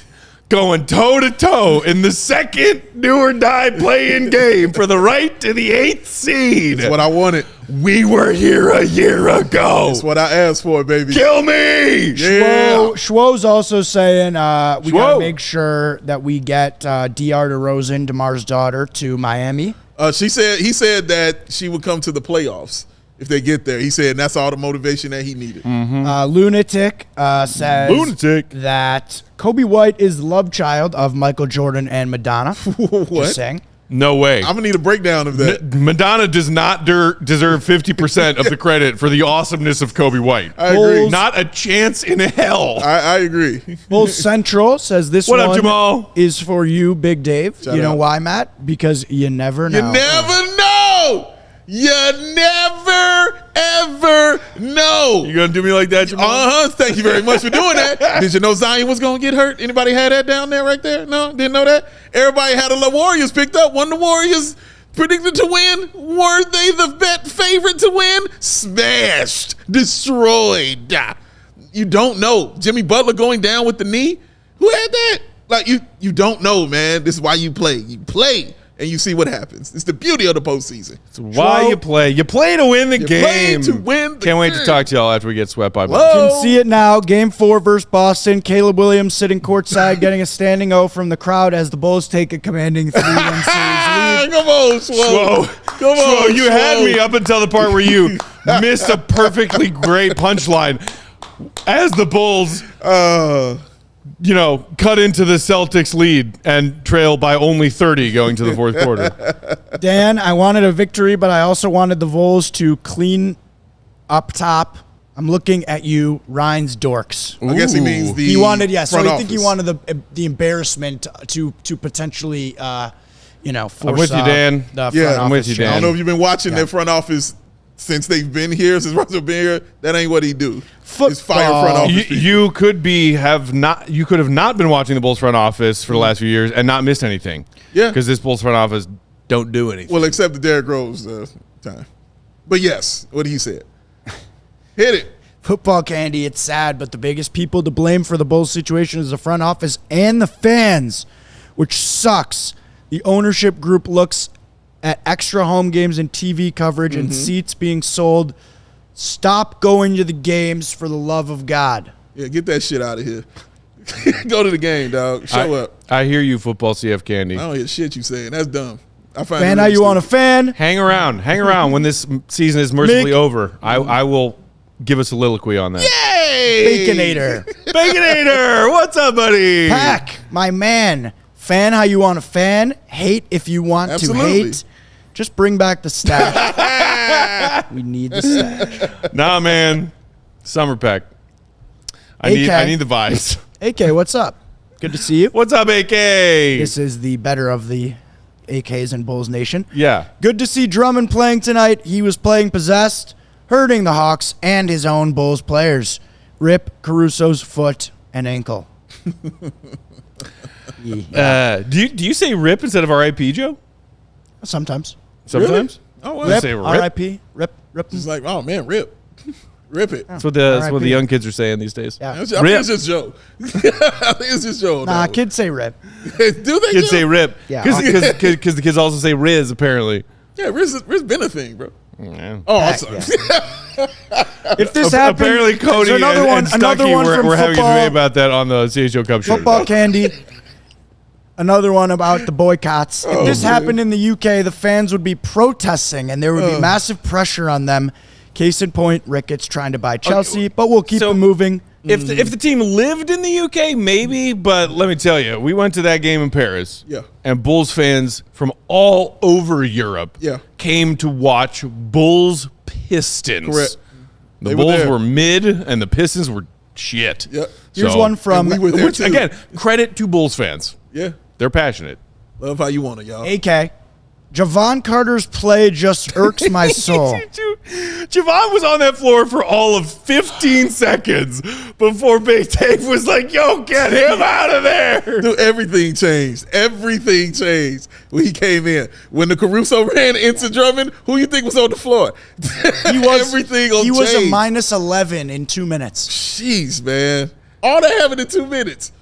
going toe-to-toe in the second do-or-die play-in game for the right to the 8th seed? That's what I wanted. We were here a year ago. That's what I asked for, baby. Kill me! Yeah. Schwo's also saying we got to make sure that we get DeRozan, DeMar's daughter, to Miami. He said that she would come to the playoffs if they get there. He said that's all the motivation that he needed. Lunatic says that Coby White is the love child of Michael Jordan and Madonna. What? Just saying. No way. I'm going to need a breakdown of that. Madonna does not deserve 50% of the credit for the awesomeness of Coby White. I agree. Not a chance in hell. I agree. Bulls Central says this What one up, Jamal? is for you, Big Dave. Shout you know out. why, Matt? Because you never know. You never know. You never, ever know. You gonna do me like that, Jamal? Thank you very much for doing that. Did you know Zion was gonna get hurt? Anybody had that down there right there? No, didn't know that. Everybody had the Warriors picked up. One of the Warriors predicted to win. Were they the bet favorite to win? Smashed, destroyed. You don't know. Jimmy Butler going down with the knee. Who had that? Like you don't know, man. This is why you play. You play. And you see what happens. It's the beauty of the postseason. It's why you play. You play to win the game. Play to win the Can't wait to talk to y'all after we get swept by Boston. You can see it now. Game 4 versus Boston. Caleb Williams sitting courtside, getting a standing O from the crowd as the Bulls take a commanding 3-1 series lead. Come on, Schwo. Come on, you had me up until the part where you missed a perfectly great punchline. As the Bulls... cut into the Celtics lead and trail by only 30 going to the fourth quarter. Dan, I wanted a victory, but I also wanted the Bulls to clean up top. I'm looking at you, Ryan's dorks. I guess he means the he wanted, yeah. So front I think he office. wanted the embarrassment to potentially, force. I'm with you, Dan. I'm with you, Dan. I don't know if you've been watching their front office since they've been here, since Russell been here. That ain't what he do. It's fire front office. You could have not been watching the Bulls front office for the last few years and not missed anything. Yeah, because this Bulls front office don't do anything. Well, except the Derrick Rose time. But yes, what he said. Hit it. Football candy. It's sad, but the biggest people to blame for the Bulls situation is the front office and the fans, which sucks. The ownership group looks at extra home games and TV coverage and seats being sold. Stop going to the games for the love of God. Yeah, get that shit out of here. Go to the game, dog. Show up. I hear you, football CF Candy. I don't hear shit you saying. That's dumb. I find fan how you want a fan. Hang around when this season is mercifully over. I will give a soliloquy on that. Yay! Baconator. What's up, buddy? Pack, my man. Fan how you want a fan. Hate if you want to hate. Just bring back the stash. We need the stash. Nah, man. Summer Pack. I need the vibes. AK, what's up? Good to see you. What's up, AK? This is the better of the AKs in Bulls Nation. Yeah. Good to see Drummond playing tonight. He was playing possessed, hurting the Hawks and his own Bulls players. Rip Caruso's foot and ankle. Yeah. Do you say rip instead of RIP, Joe? Sometimes. Really? Oh, well. Rip, say rip? RIP, rip. It's like, oh man, rip. Rip it. That's what the young kids are saying these days. Yeah. I think it's just Joe. I think it's just Joe. Nah, kids say rip. Do they? Kids say rip. Yeah. Because the kids also say Riz, apparently. Yeah, Riz been a thing, bro. Yeah. Oh, I'm sorry. If this happened, apparently Cody and Stucky were having a debate about that on the CHGO Cup show. Football candy. Another one about the boycotts. If this happened in the UK, the fans would be protesting and there would be massive pressure on them. Case in point, Ricketts trying to buy Chelsea, but we'll keep them moving. If the team lived in the UK, maybe, but let me tell you, we went to that game in Paris. Yeah. And Bulls fans from all over Europe came to watch Bulls Pistons. Correct. The Bulls were mid and the Pistons were shit. Yep. Here's one from which again, credit to Bulls fans. Yeah. They're passionate. Love how you want it, y'all. AK. Javon Carter's play just irks my soul. Javon was on that floor for all of 15 seconds before Big Dave was like, yo, get him out of there. Dude, everything changed. Everything changed when he came in. When the Caruso ran into Drummond, who you think was on the floor? He was a a minus 11 in 2 minutes. Jeez, man. All that happened in 2 minutes.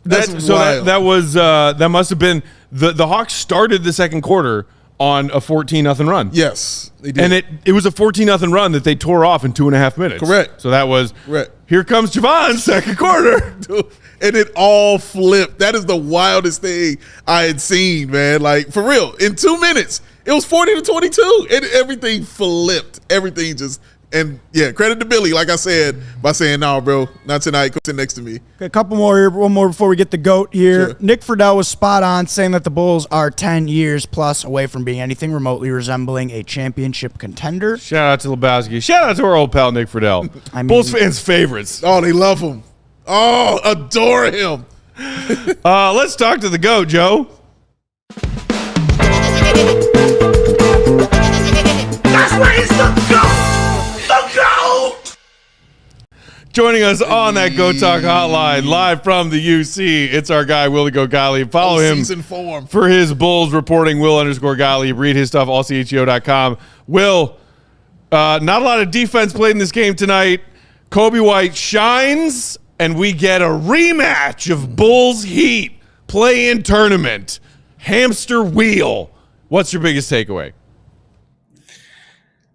That must have been the Hawks started the second quarter on a 14-0 run. Yes, they did. And it was a 14-0 run that they tore off in 2.5 minutes. Correct. So that was correct. Here comes Javon, second quarter. Dude, and it all flipped. That is the wildest thing I had seen, man. Like, for real. In 2 minutes, it was 40-22. And everything flipped. Everything just... And, yeah, credit to Billy, like I said, by saying, no, bro, not tonight. Come sit next to me. Okay, a couple more here. One more before we get the GOAT here. Sure. Nick Friedel was spot on, saying that the Bulls are 10 years plus away from being anything remotely resembling a championship contender. Shout out to Lebowski. Shout out to our old pal Nick Friedel. Bulls fans' favorites. Oh, they love him. Oh, adore him. Let's talk to the GOAT, Joe. That's where he's the GOAT. Joining us on that Go Talk hotline, live from the UC, it's our guy, Willie Go Gottlieb. Follow him for his Bulls reporting, Will_Gottlieb. Read his stuff, allchgo.com. Will, not a lot of defense played in this game tonight. Coby White shines, and we get a rematch of Bulls Heat play-in tournament. Hamster wheel. What's your biggest takeaway?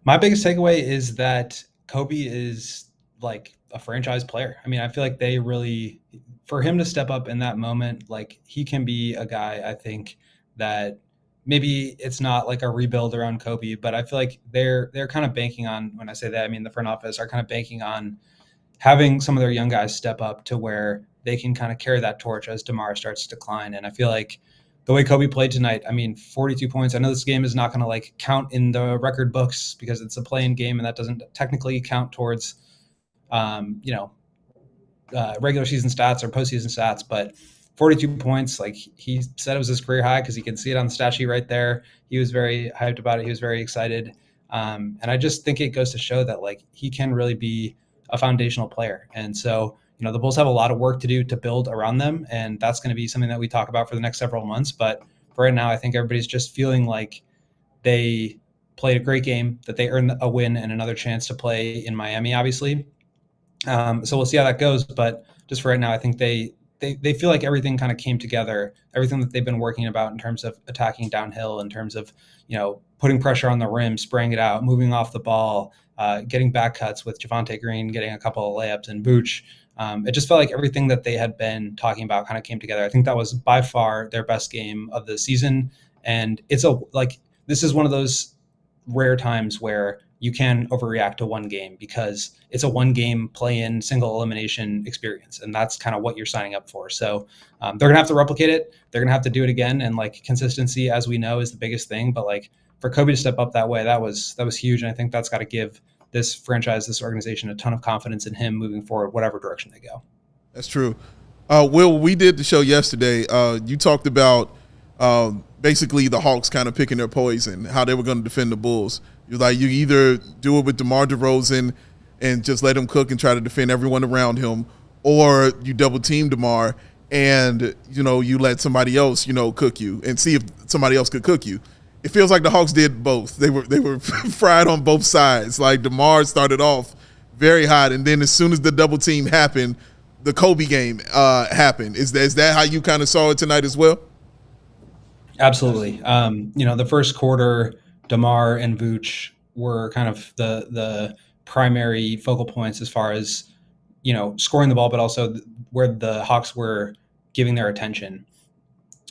My biggest takeaway is that Coby is like a franchise player. I mean, I feel like they really, for him to step up in that moment, like he can be a guy, I think, that maybe it's not like a rebuild around Coby, but I feel like they're kind of banking on, when I say that, I mean the front office are kind of banking on having some of their young guys step up to where they can kind of carry that torch as DeMar starts to decline. And I feel like the way Coby played tonight, I mean, 42 points. I know this game is not going to like count in the record books because it's a play-in game and that doesn't technically count towards, regular season stats or postseason stats, but 42 points, like he said it was his career high because he can see it on the stat sheet right there. He was very hyped about it. He was very excited. And I just think it goes to show that like he can really be a foundational player. And so, the Bulls have a lot of work to do to build around them. And that's going to be something that we talk about for the next several months. But for right now, I think everybody's just feeling like they played a great game, that they earned a win and another chance to play in Miami, obviously. So we'll see how that goes. But just for right now, I think they feel like everything kind of came together, everything that they've been working about in terms of attacking downhill, in terms of, putting pressure on the rim, spraying it out, moving off the ball, getting back cuts with Javonte Green, getting a couple of layups and Vooch. It just felt like everything that they had been talking about kind of came together. I think that was by far their best game of the season. And this is one of those rare times where you can overreact to one game because it's a one game play-in single elimination experience. And that's kind of what you're signing up for. So they're going to have to replicate it. They're going to have to do it again. And like consistency, as we know, is the biggest thing. But like for Coby to step up that way, that was huge. And I think that's got to give this franchise, this organization, a ton of confidence in him moving forward, whatever direction they go. That's true. Will, we did the show yesterday. You talked about basically the Hawks kind of picking their poison, how they were going to defend the Bulls. You're like, you either do it with DeMar DeRozan and just let him cook and try to defend everyone around him, or you double team DeMar and, you let somebody else, cook you and see if somebody else could cook you. It feels like the Hawks did both. They were fried on both sides. Like DeMar started off very hot, and then as soon as the double team happened, the Coby game happened. Is that how you kind of saw it tonight as well? Absolutely. The first quarter, DeMar and Vooch were kind of the primary focal points as far as, scoring the ball, but also where the Hawks were giving their attention.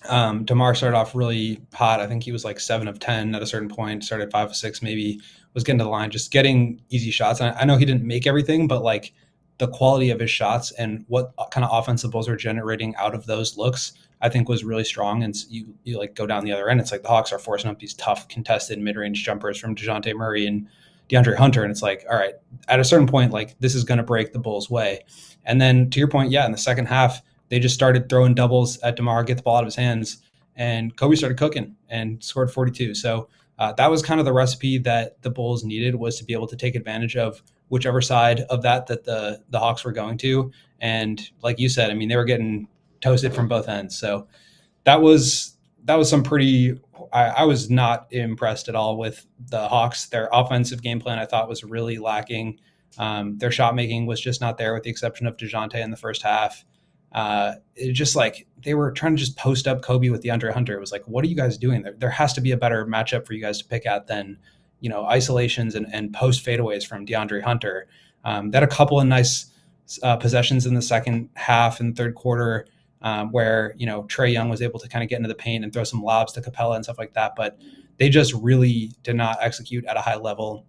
DeMar started off really hot. I think he was like 7 of 10 at a certain point, started 5 of 6, maybe was getting to the line, just getting easy shots. And I know he didn't make everything, but like the quality of his shots and what kind of offensive Bulls were generating out of those looks, I think was really strong. And you like go down the other end. It's like the Hawks are forcing up these tough contested mid-range jumpers from DeJounte Murray and DeAndre Hunter. And it's like, all right, at a certain point, like this is going to break the Bulls' way. And then to your point, in the second half, they just started throwing doubles at DeMar, get the ball out of his hands, and Coby started cooking and scored 42. So that was kind of the recipe that the Bulls needed, was to be able to take advantage of whichever side of that the Hawks were going to. And like you said, I mean, they were getting toasted from both ends. So that was some pretty I was not impressed at all with the Hawks. Their offensive game plan, I thought, was really lacking. Their shot making was just not there, with the exception of DeJounte in the first half. It just like they were trying to just post up Coby with DeAndre Hunter. It was like, what are you guys doing? There has to be a better matchup for you guys to pick at than, isolations and post fadeaways from DeAndre Hunter. They had a couple of nice possessions in the second half and third quarter where, Trae Young was able to kind of get into the paint and throw some lobs to Capella and stuff like that. But they just really did not execute at a high level.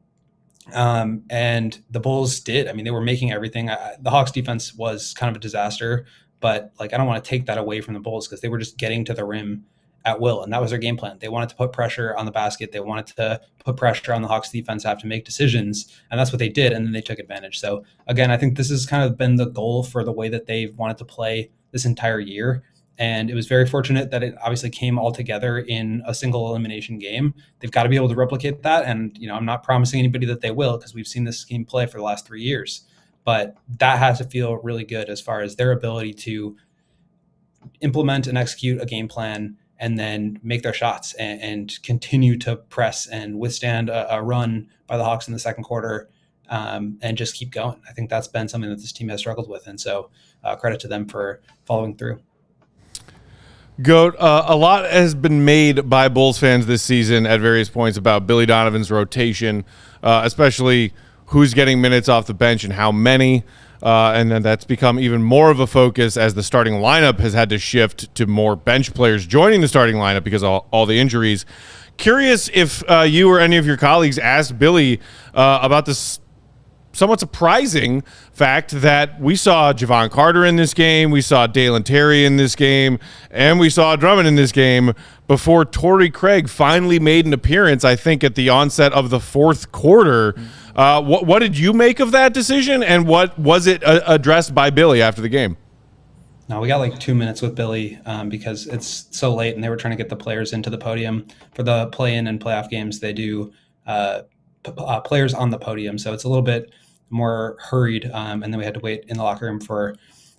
And the Bulls did. I mean, they were making everything. The Hawks defense was kind of a disaster, but like, I don't want to take that away from the Bulls because they were just getting to the rim at will. And that was their game plan. They wanted to put pressure on the basket. They wanted to put pressure on the Hawks defense, have to make decisions. And that's what they did. And then they took advantage. So again, I think this has kind of been the goal for the way that they've wanted to play this entire year. And it was very fortunate that it obviously came all together in a single elimination game. They've got to be able to replicate that. And, I'm not promising anybody that they will, because we've seen this scheme play for the last 3 years. but that has to feel really good as far as their ability to implement and execute a game plan and then make their shots and continue to press and withstand a run by the Hawks in the second quarter, and just keep going. I think that's been something that this team has struggled with. And so credit to them for following through. Goat, a lot has been made by Bulls fans this season at various points about Billy Donovan's rotation, especially who's getting minutes off the bench and how many. And then that's become even more of a focus as the starting lineup has had to shift to more bench players joining the starting lineup because of all the injuries. Curious if you or any of your colleagues asked Billy about this somewhat surprising fact that we saw Javon Carter in this game, we saw Dalen Terry in this game, and we saw Drummond in this game before Torrey Craig finally made an appearance, I think, at the onset of the fourth quarter. What did you make of that decision, and what was it addressed by Billy after the game? No, we got like 2 minutes with Billy because it's so late, and they were trying to get the players into the podium. For the play-in and playoff games, they do players on the podium, so it's a little bit more hurried, and then we had to wait in the locker room for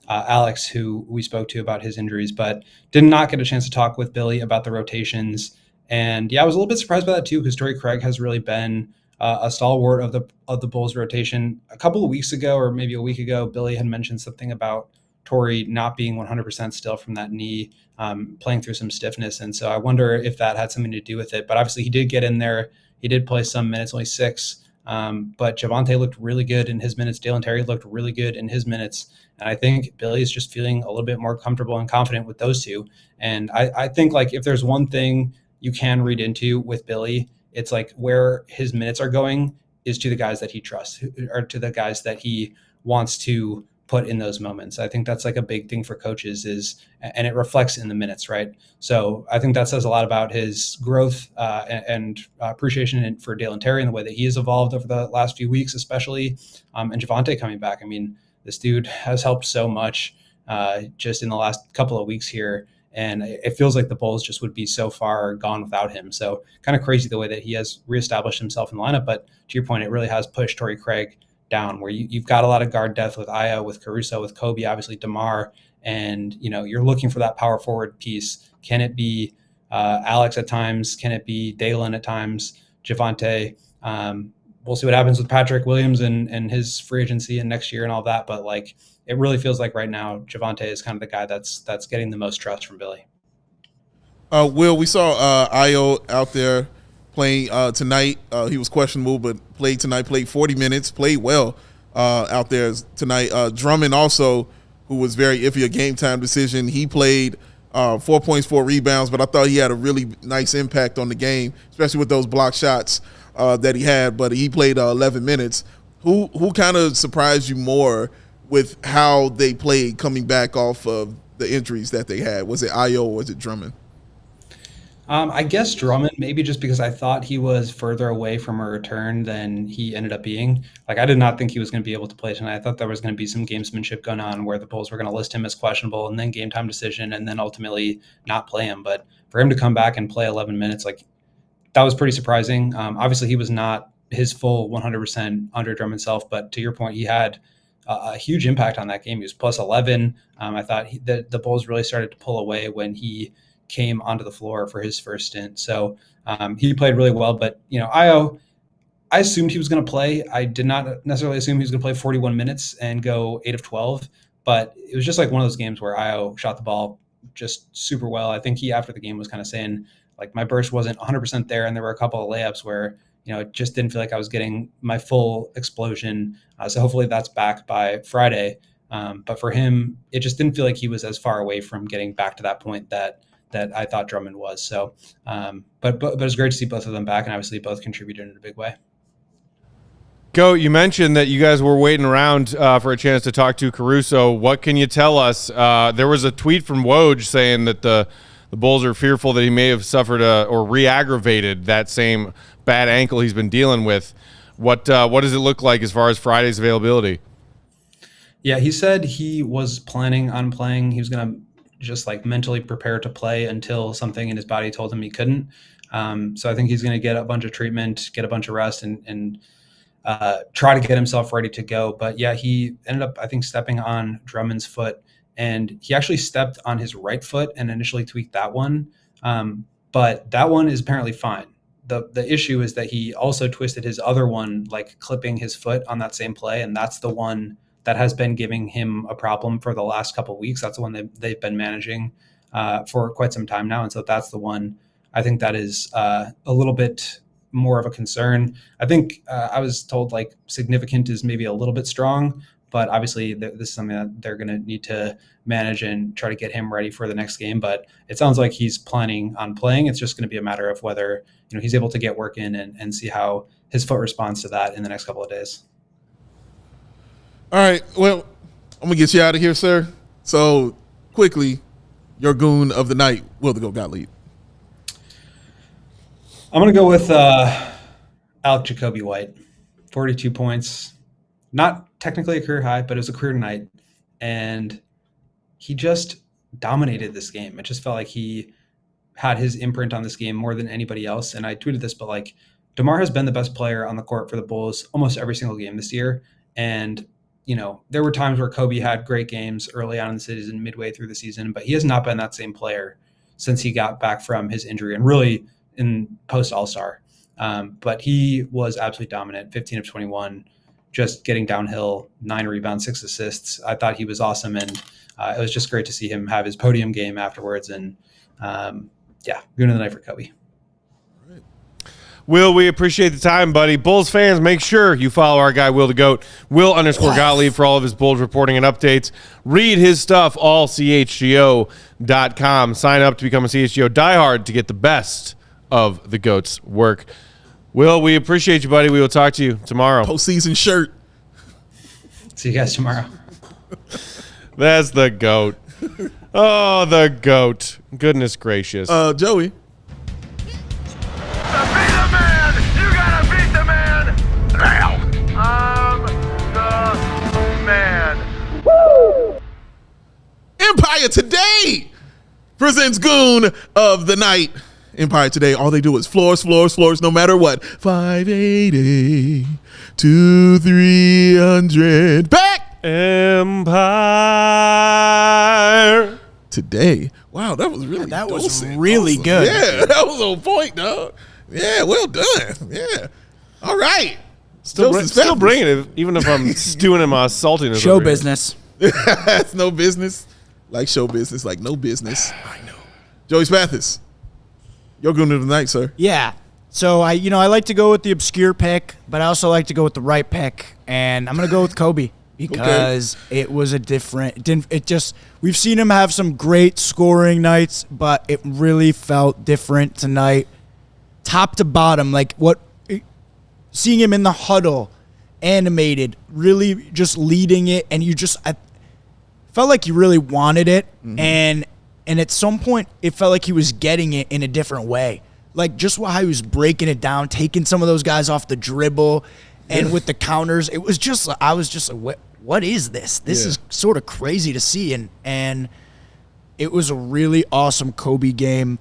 Alex, who we spoke to about his injuries, but did not get a chance to talk with Billy about the rotations. And yeah, I was a little bit surprised by that too, because Torrey Craig has really been a stalwart of the Bulls rotation. A couple of weeks ago, or maybe a week ago, Billy had mentioned something about Torrey not being 100% still from that knee, playing through some stiffness. And so I wonder if that had something to do with it. But obviously he did get in there. He did play some minutes, only 6. But Javonte looked really good in his minutes. Dalen Terry looked really good in his minutes. And I think Billy is just feeling a little bit more comfortable and confident with those two. And I think, like, if there's one thing you can read into with Billy, it's like where his minutes are going is to the guys that he trusts, or to the guys that he wants to put in those moments. I think that's like a big thing for coaches and it reflects in the minutes, right? So I think that says a lot about his growth and appreciation for Dalen Terry and the way that he has evolved over the last few weeks, especially, and Javonte coming back. I mean, this dude has helped so much just in the last couple of weeks here. And it feels like the Bulls just would be so far gone without him. So kind of crazy the way that he has reestablished himself in the lineup. But to your point, it really has pushed Torrey Craig down, where you've got a lot of guard depth with Io, with Caruso, with Coby, obviously DeMar, and you're looking for that power forward piece. Can it be Alex at times? Can it be Dalen at times? Javonte? We'll see what happens with Patrick Williams and his free agency and next year and all that. But like, it really feels like right now Javonte is kind of the guy that's getting the most trust from Billy. Will, we saw Io out there playing tonight. He was questionable, but played tonight, played 40 minutes, played well out there tonight. Drummond also, who was very iffy, a game time decision. He played 4 points, 4 rebounds, but I thought he had a really nice impact on the game, especially with those block shots that he had, but he played 11 minutes. Who kind of surprised you more with how they played coming back off of the injuries that they had? Was it Io or was it Drummond? I guess Drummond, maybe just because I thought he was further away from a return than he ended up being. Like, I did not think he was going to be able to play tonight. I thought there was going to be some gamesmanship going on where the Bulls were going to list him as questionable and then game time decision and then ultimately not play him. But for him to come back and play 11 minutes, like, that was pretty surprising. Obviously, he was not his full 100% under Drummond self, but to your point, he had a huge impact on that game. He was plus 11. I thought that the Bulls really started to pull away when he came onto the floor for his first stint. So he played really well, but Io, I assumed he was going to play. I did not necessarily assume he was going to play 41 minutes and go 8 of 12, but it was just like one of those games where Io shot the ball just super well. I think he, after the game, was kind of saying, like, my burst wasn't 100% there. And there were a couple of layups where, it just didn't feel like I was getting my full explosion. So hopefully that's back by Friday. But for him, it just didn't feel like he was as far away from getting back to that point that I thought Drummond was. So, but it was great to see both of them back, and obviously both contributed in a big way. Go, you mentioned that you guys were waiting around for a chance to talk to Caruso. What can you tell us? There was a tweet from Woj saying that the Bulls are fearful that he may have suffered or re-aggravated that same bad ankle he's been dealing with. What does it look like as far as Friday's availability? Yeah, he said he was planning on playing. He was going to just like mentally prepare to play until something in his body told him he couldn't. So I think he's going to get a bunch of treatment, get a bunch of rest, and try to get himself ready to go. But yeah, he ended up, I think, stepping on Drummond's foot, and he actually stepped on his right foot and initially tweaked that one. But that one is apparently fine. The issue is that he also twisted his other one, like clipping his foot on that same play. And that's the one that has been giving him a problem for the last couple of weeks. That's the one they've been managing for quite some time now. And so that's the one I think that is a little bit more of a concern. I think I was told like significant is maybe a little bit strong, but obviously this is something that they're going to need to manage and try to get him ready for the next game. But it sounds like he's planning on playing. It's just going to be a matter of whether, he's able to get work in and see how his foot responds to that in the next couple of days. All right. Well, I'm going to get you out of here, sir. So quickly, your goon of the night, Will the Goat Gottlieb. I'm going to go with Coby White, 42 points. Not technically a career high, but it was a career night. And he just dominated this game. It just felt like he had his imprint on this game more than anybody else. And I tweeted this, but like DeMar has been the best player on the court for the Bulls almost every single game this year. And, there were times where Coby had great games early on in the season, midway through the season, but he has not been that same player since he got back from his injury and really in post All-Star. But he was absolutely dominant, 15 of 21, just getting downhill, 9 rebounds, 6 assists. I thought he was awesome. And it was just great to see him have his podium game afterwards. And goon of the night for Coby. Will, we appreciate the time, buddy. Bulls fans, make sure you follow our guy, Will the Goat, Will_Gottlieb for all of his Bulls reporting and updates. Read his stuff, ALLCHGO.com. Sign up to become a CHGO diehard to get the best of the Goat's work. Will, we appreciate you, buddy. We will talk to you tomorrow. Postseason shirt. See you guys tomorrow. That's the GOAT. Oh, the GOAT. Goodness gracious. Joey. Empire Today presents Goon of the Night. Empire Today, all they do is floors, no matter what. 580 to 300. Back! Empire Today. Wow, that was really that was dosing. really awesome. good. Yeah, that was on point, dog. Yeah, well done. Yeah. All right. Still bringing it, even if I'm stewing in my saltiness. Show business. That's no business. Like show business, like no business. I know. Joey Spathis, you're going to the night, sir. Yeah. So I like to go with the obscure pick, but I also like to go with the right pick, and I'm going to go with Coby because it was a different. We've seen him have some great scoring nights, but it really felt different tonight, top to bottom. Seeing him in the huddle, animated, really just leading it, and I felt like he really wanted it, and at some point it felt like he was getting it in a different way, like just how he was breaking it down, taking some of those guys off the dribble, and with the counters, it was just I was just like, what is this? This is sort of crazy to see, and it was a really awesome Coby game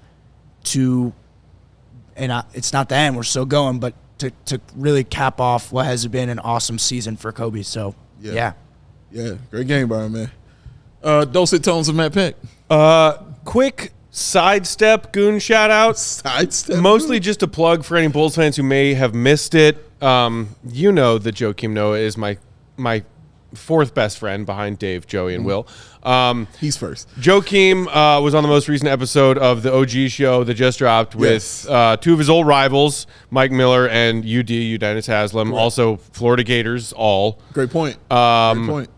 it's not the end, we're still going, but to really cap off what has been an awesome season for Coby. So yeah, great game, Brian, man. Dulcet tones of Matt Peck. Quick sidestep Goon shout out. Sidestep. Mostly just a plug for any Bulls fans who may have missed it. You know that Joakim Noah is my fourth best friend behind Dave, Joey, and Will. He's first. Joakim was on the most recent episode of the OG show that just dropped with two of his old rivals, Mike Miller and Udonis Haslem, also Florida Gators all. Great point. Great point.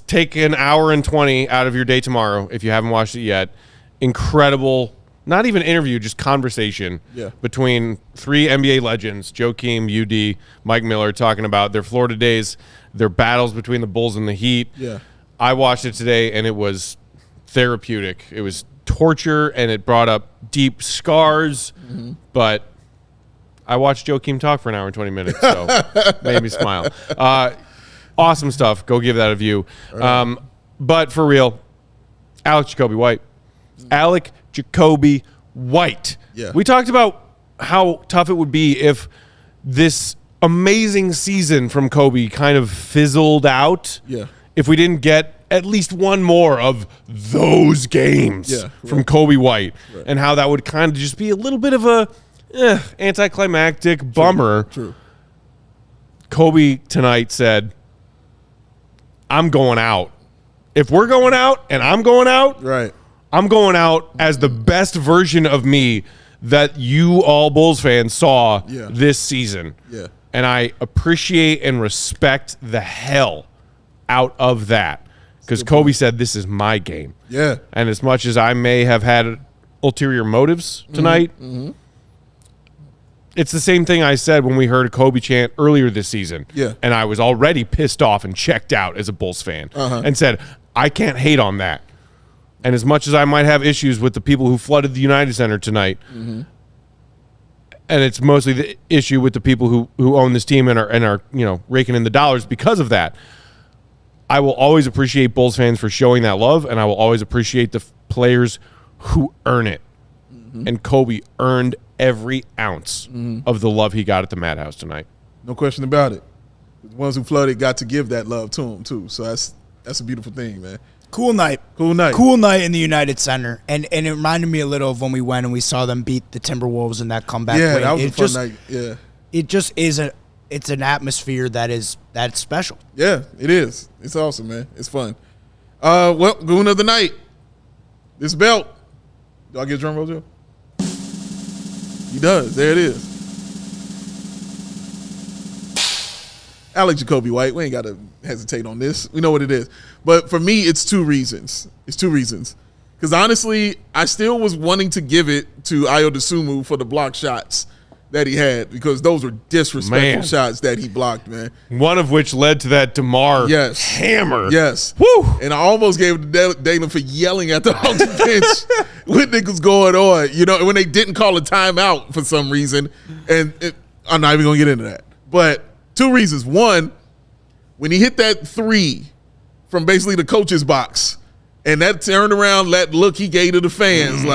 Take an hour and 20 out of your day tomorrow if you haven't watched it yet. Incredible, not even interview, just conversation between 3 NBA legends, Joakim, UD, Mike Miller, talking about their Florida days, their battles between the Bulls and the Heat. Yeah. I watched it today, and it was therapeutic. It was torture, and it brought up deep scars, but I watched Joakim talk for an hour and 20 minutes, so made me smile. Awesome stuff. Go give that a view. But for real, Jacoby White. Yeah. We talked about how tough it would be if this amazing season from Coby kind of fizzled out. Yeah. If we didn't get at least one more of those games from Coby White, and how that would kind of just be a little bit of a anticlimactic bummer. True. Coby tonight said, I'm going out. If we're going out and I'm going out, I'm going out as the best version of me that you all Bulls fans saw this season. Yeah. And I appreciate and respect the hell out of that. Because Coby said, this is my game. Yeah. And as much as I may have had ulterior motives tonight, it's the same thing I said when we heard a Coby chant earlier this season. Yeah. And I was already pissed off and checked out as a Bulls fan and said, I can't hate on that. And as much as I might have issues with the people who flooded the United Center tonight, and it's mostly the issue with the people who own this team and are raking in the dollars because of that, I will always appreciate Bulls fans for showing that love, and I will always appreciate the players who earn it. And Coby earned every ounce of the love he got at the Madhouse tonight. No question about it. The ones who flooded got to give that love to him too. So that's a beautiful thing, man. Cool night in the United Center, and it reminded me a little of when we went and we saw them beat the Timberwolves in that comeback. Yeah, win. that was a fun night. Yeah, it just is it's an atmosphere that's special. Yeah, it is. It's awesome, man. It's fun. Well, Goon of the night. This belt. Do I get a drum roll, Joe? He does. There it is. Alex Coby White. We ain't got to hesitate on this. We know what it is. But for me, it's two reasons. Because honestly, I still was wanting to give it to Ayo Dosunmu for the block shots that he had, because those were disrespectful shots that he blocked, man. One of which led to that DeMar hammer. Yes. Woo! And I almost gave it to Dana for yelling at the bench when niggas going on, when they didn't call a timeout for some reason. And I'm not even going to get into that. But two reasons. One, when he hit that three from basically the coach's box, and that turned around, that look he gave to the fans,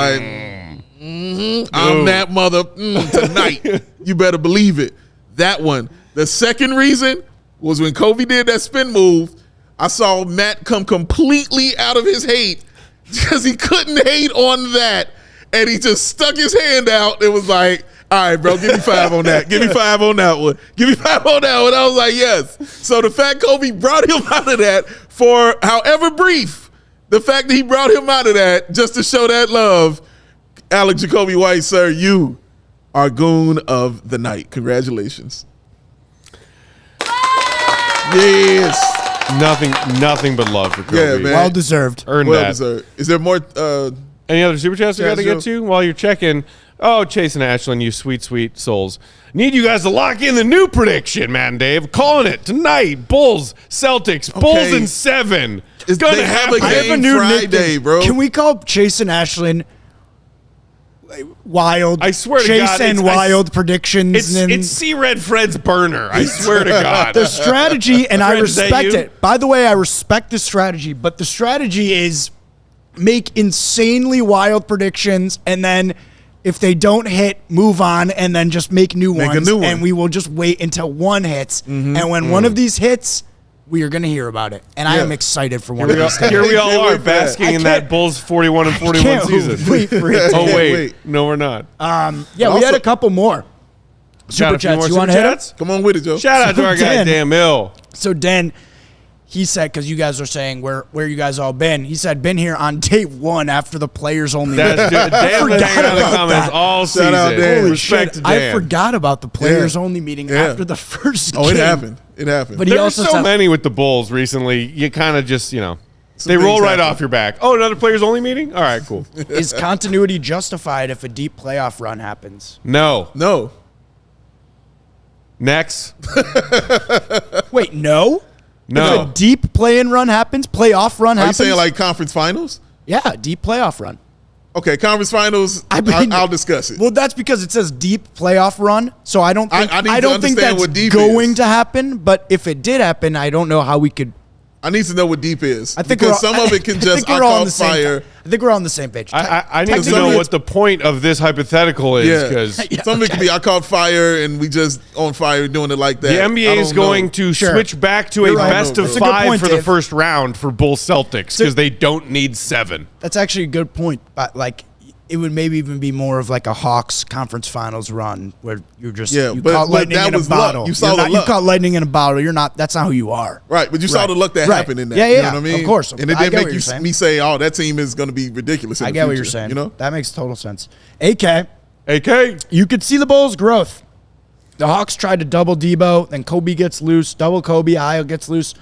I'm that mother tonight. You better believe it. That one. The second reason was when Coby did that spin move, I saw Matt come completely out of his hate because he couldn't hate on that. And he just stuck his hand out. It was like, all right, bro, give me 5 on that. Give me 5 on that one. Give me 5 on that one. I was like, yes. So the fact Coby brought him out of that for however brief, the fact that he brought him out of that just to show that love, Alex Coby White, sir, you are Goon of the night. Congratulations. Yes. Nothing but love for Coby. Yeah, man. Well deserved. Earned well that. Deserved. Is there more? Any other super chats we got to get to while you're checking? Oh, Chase and Ashlyn, you sweet, sweet souls. Need you guys to lock in the new prediction, man, Dave. Calling it tonight. Bulls, Celtics, Bulls in 7. It's going to happen. I have a new Friday, bro. Can we call Chase and Ashlyn Wild? I swear to Chase God. and Wild predictions. It's C Red Fred's burner. I swear to God. The strategy, and I Fred, is that respect you? it. By the way, I respect the strategy, but the strategy is make insanely wild predictions, and then if they don't hit, move on, and then just make new ones. A new one. And we will just wait until one hits. And when one of these hits, we are going to hear about it. And I am excited for one of these. Here we all are basking in that Bulls 41 and 41 season. Wait for it. Oh, wait. No, we're not. Yeah, we had a couple more. Super chats. You want to hit us? Come on with it, Joe. Shout out to our guy, Dan Mill. So Dan, he said, because you guys are saying where you guys all been, he said, been here on day 1 after the players only. That's good. Dan been hanging out in the comments all season. Out, Dan. Holy Respect shit, to Dan. I forgot about the players only meeting after the first game. Oh, it happened. It happened. But There were also so said, many with the Bulls recently. You kind of just, they things roll right happen. off your back. Oh, another players only meeting? All right, cool. is continuity justified if a deep playoff run happens? No. Next. Wait, no? No. If a deep play-in run happens, playoff run Are you happens? saying like conference finals? Yeah, deep playoff run. Okay, conference finals, I'll discuss it. Well, that's because it says deep playoff run, so I don't think I need to don't think understand that's what deep going is. to happen. But if it did happen, I don't know how we could. I need to know what deep is. I think because we're all- some of it can I just think we're all on caught the same fire. I think we're on the same page. I need to know what the point of this hypothetical is, because some of it could be I caught fire and we just on fire doing it like that. The NBA is going to switch back to a best of 5 for the first round for Bulls Celtics because they don't need 7. That's actually a good point, but like it would maybe even be more of like a Hawks conference finals run where you're just you caught lightning in a bottle. You saw you caught lightning in a bottle. You're not. That's not who you are. Right, but you saw the luck that happened in that. Yeah, you know what I mean? Of course. And it didn't make me say, "Oh, that team is going to be ridiculous." In I the get future, what you're saying. You know, that makes total sense. AK, you could see the Bulls' growth. The Hawks tried to double Debo, then Coby gets loose. Double Coby, Ayo gets loose.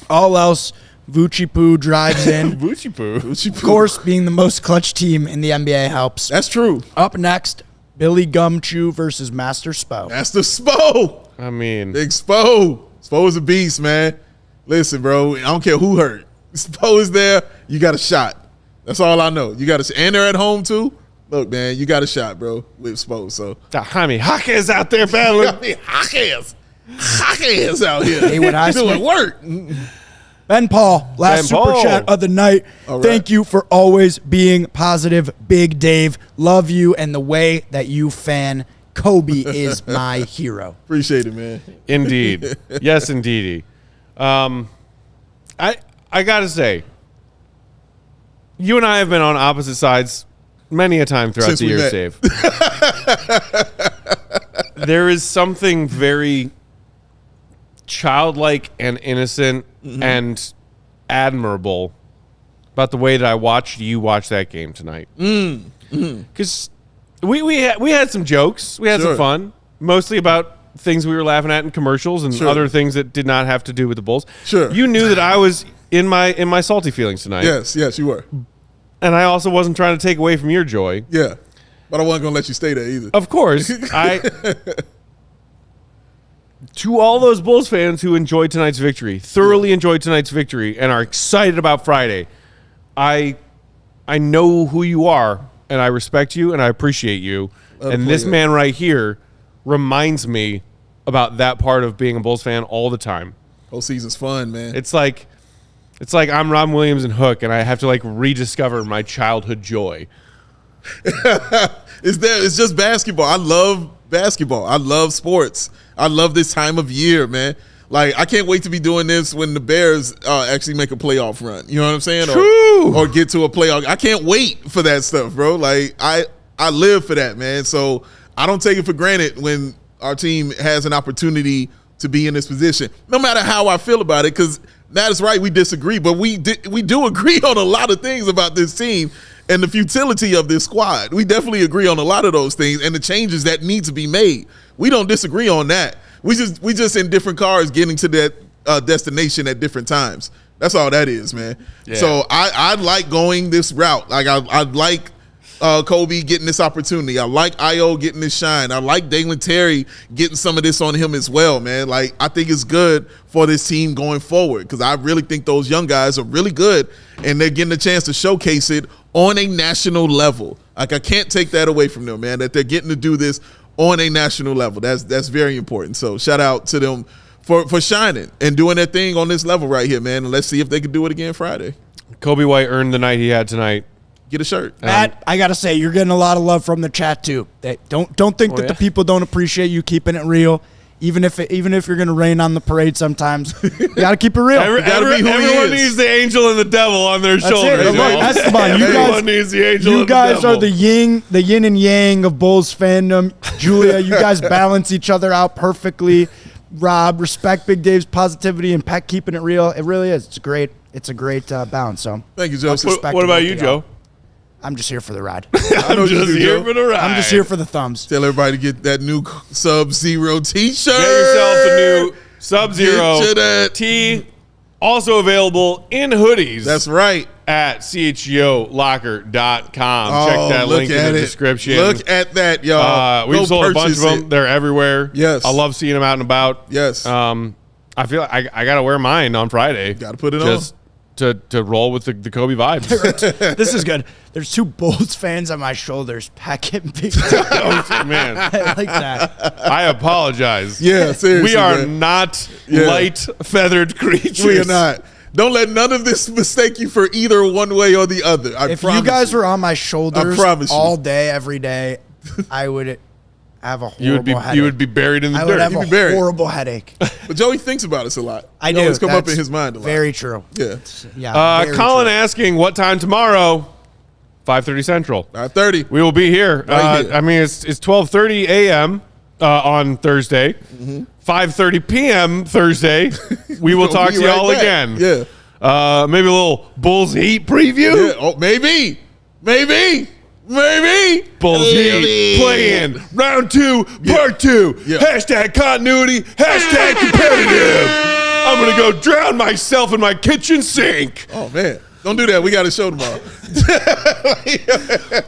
All else. Vucevic drives in. Vucevic. Of course, being the most clutch team in the NBA helps. That's true. Up next, Billy Gumshoe versus Master Spo. Master Spo. I mean, Big Spo. Spo is a beast, man. Listen, bro, I don't care who hurt. Spo is there. You got a shot. That's all I know. You got a, and they're at home too. Look, man, you got a shot, bro, with Spo. So, Jaime Jaquez out there battling. Jaquez out here. Haywood Highsmith doing work. Ben Paul, last super chat of the night. Right. Thank you for always being positive, Big Dave. Love you and the way that you fan. Coby is my hero. Appreciate it, man. Indeed. Yes, indeedy. I gotta say, you and I have been on opposite sides many a time throughout the year, Dave. There is something very childlike and innocent and admirable about the way that I watched you watch that game tonight. Because we had some jokes, we had some fun, mostly about things we were laughing at in commercials and other things that did not have to do with the Bulls. You knew that I was in my salty feelings tonight. Yes, you were. And I also wasn't trying to take away from your joy. Yeah, but I wasn't going to let you stay there either. Of course. To all those Bulls fans who enjoyed tonight's victory, thoroughly enjoyed tonight's victory, and are excited about Friday, I know who you are, and I respect you, and I appreciate you. And this man right here reminds me about that part of being a Bulls fan all the time. Whole season's fun, man. It's like I'm Ron Williams and Hook, and I have to like rediscover my childhood joy. It's just basketball. I love basketball. I love sports. I love this time of year, man. Like, I can't wait to be doing this when the Bears actually make a playoff run. You know what I'm saying? True. Or get to a playoff. I can't wait for that stuff, bro. Like, I live for that, man. So I don't take it for granted when our team has an opportunity to be in this position, no matter how I feel about it, because that is right, we disagree, but we do agree on a lot of things about this team and the futility of this squad. We definitely agree on a lot of those things and the changes that need to be made. We don't disagree on that. We just in different cars getting to that destination at different times. That's all that is, man. Yeah. So I like going this route. Like I like Coby getting this opportunity. I like Ayo getting this shine. I like Dalen Terry getting some of this on him as well, man. Like, I think it's good for this team going forward because I really think those young guys are really good and they're getting a chance to showcase it on a national level. Like, I can't take that away from them, man, that they're getting to do this on a national level. That's very important. So shout out to them for shining and doing their thing on this level right here, man. And let's see if they can do it again Friday. Coby White earned the night he had tonight. Get a shirt. Matt, I gotta say, you're getting a lot of love from the chat too. Don't think that the people don't appreciate you keeping it real. Even if you're gonna rain on the parade sometimes, you gotta keep it real. Everyone needs the angel and the devil on their shoulders. That's fine. Everyone needs the angel. You guys are the yin and yang of Bulls fandom. Julia, you guys balance each other out perfectly. Rob, respect Big Dave's positivity and Peck keeping it real. It really is. It's a great balance. So thank you, Joe. What about you, Joe? I'm just here for the ride. I'm just here for the ride. I'm just here for the thumbs. Tell everybody to get that new Sub-Zero t-shirt. Get yourself a new Sub-Zero tee. Also available in hoodies. That's right. At CHGOLocker.com. Check that link in the description. Look at that, y'all. We've sold a bunch of them. They're everywhere. Yes. I love seeing them out and about. Yes. I feel like I got to wear mine on Friday. Got to put it on. To roll with the Coby vibes. This is good. There's two Bulls fans on my shoulders. Pack it big. Man. I like that. I apologize. Yeah, seriously. We are not light feathered creatures. We are not. Don't let none of this mistake you for either one way or the other. If you guys were on my shoulders all day, every day, I would have a horrible headache. You would be buried in the dirt. I would have a horrible headache. But Joey thinks about us a lot. I do. It's come up in his mind a lot. Very true. Yeah. Colin asking, what time tomorrow? 5:30 Central. 5:30. We will be here. Right here. I mean, it's 12:30 a.m. On Thursday. 5:30 p.m. Thursday. We will talk to y'all again. Yeah. Maybe a little Bulls Heat preview. Yeah. Oh, maybe. Bulls Heat playing round 2, part 2. Yeah. Hashtag continuity. Hashtag competitive. I'm going to go drown myself in my kitchen sink. Oh, man. Don't do that. We got a show tomorrow.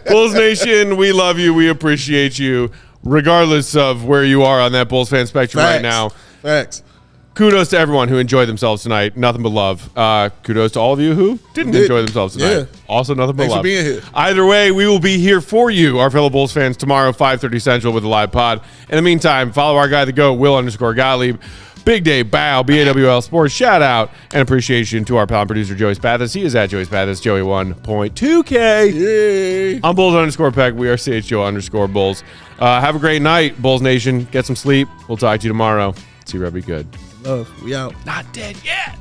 Bulls Nation, we love you. We appreciate you, regardless of where you are on that Bulls fan spectrum right now. Facts. Kudos to everyone who enjoyed themselves tonight. Nothing but love. Kudos to all of you who didn't enjoy themselves tonight. Yeah. Also, nothing but Thanks love. for being here. Either way, we will be here for you, our fellow Bulls fans, tomorrow, 5:30 Central with a live pod. In the meantime, follow our guy, the GOAT, Will_Gottlieb. Big Day Bow, BAWL Sports. Shout out and appreciation to our pal and producer, Joey Spathis. He is at Joey Spathis, Joey1.2K. Yay. I'm Bulls_Peck. We are CHGO_Bulls. Have a great night, Bulls Nation. Get some sleep. We'll talk to you tomorrow. See you, be good. Love. We out. Not dead yet.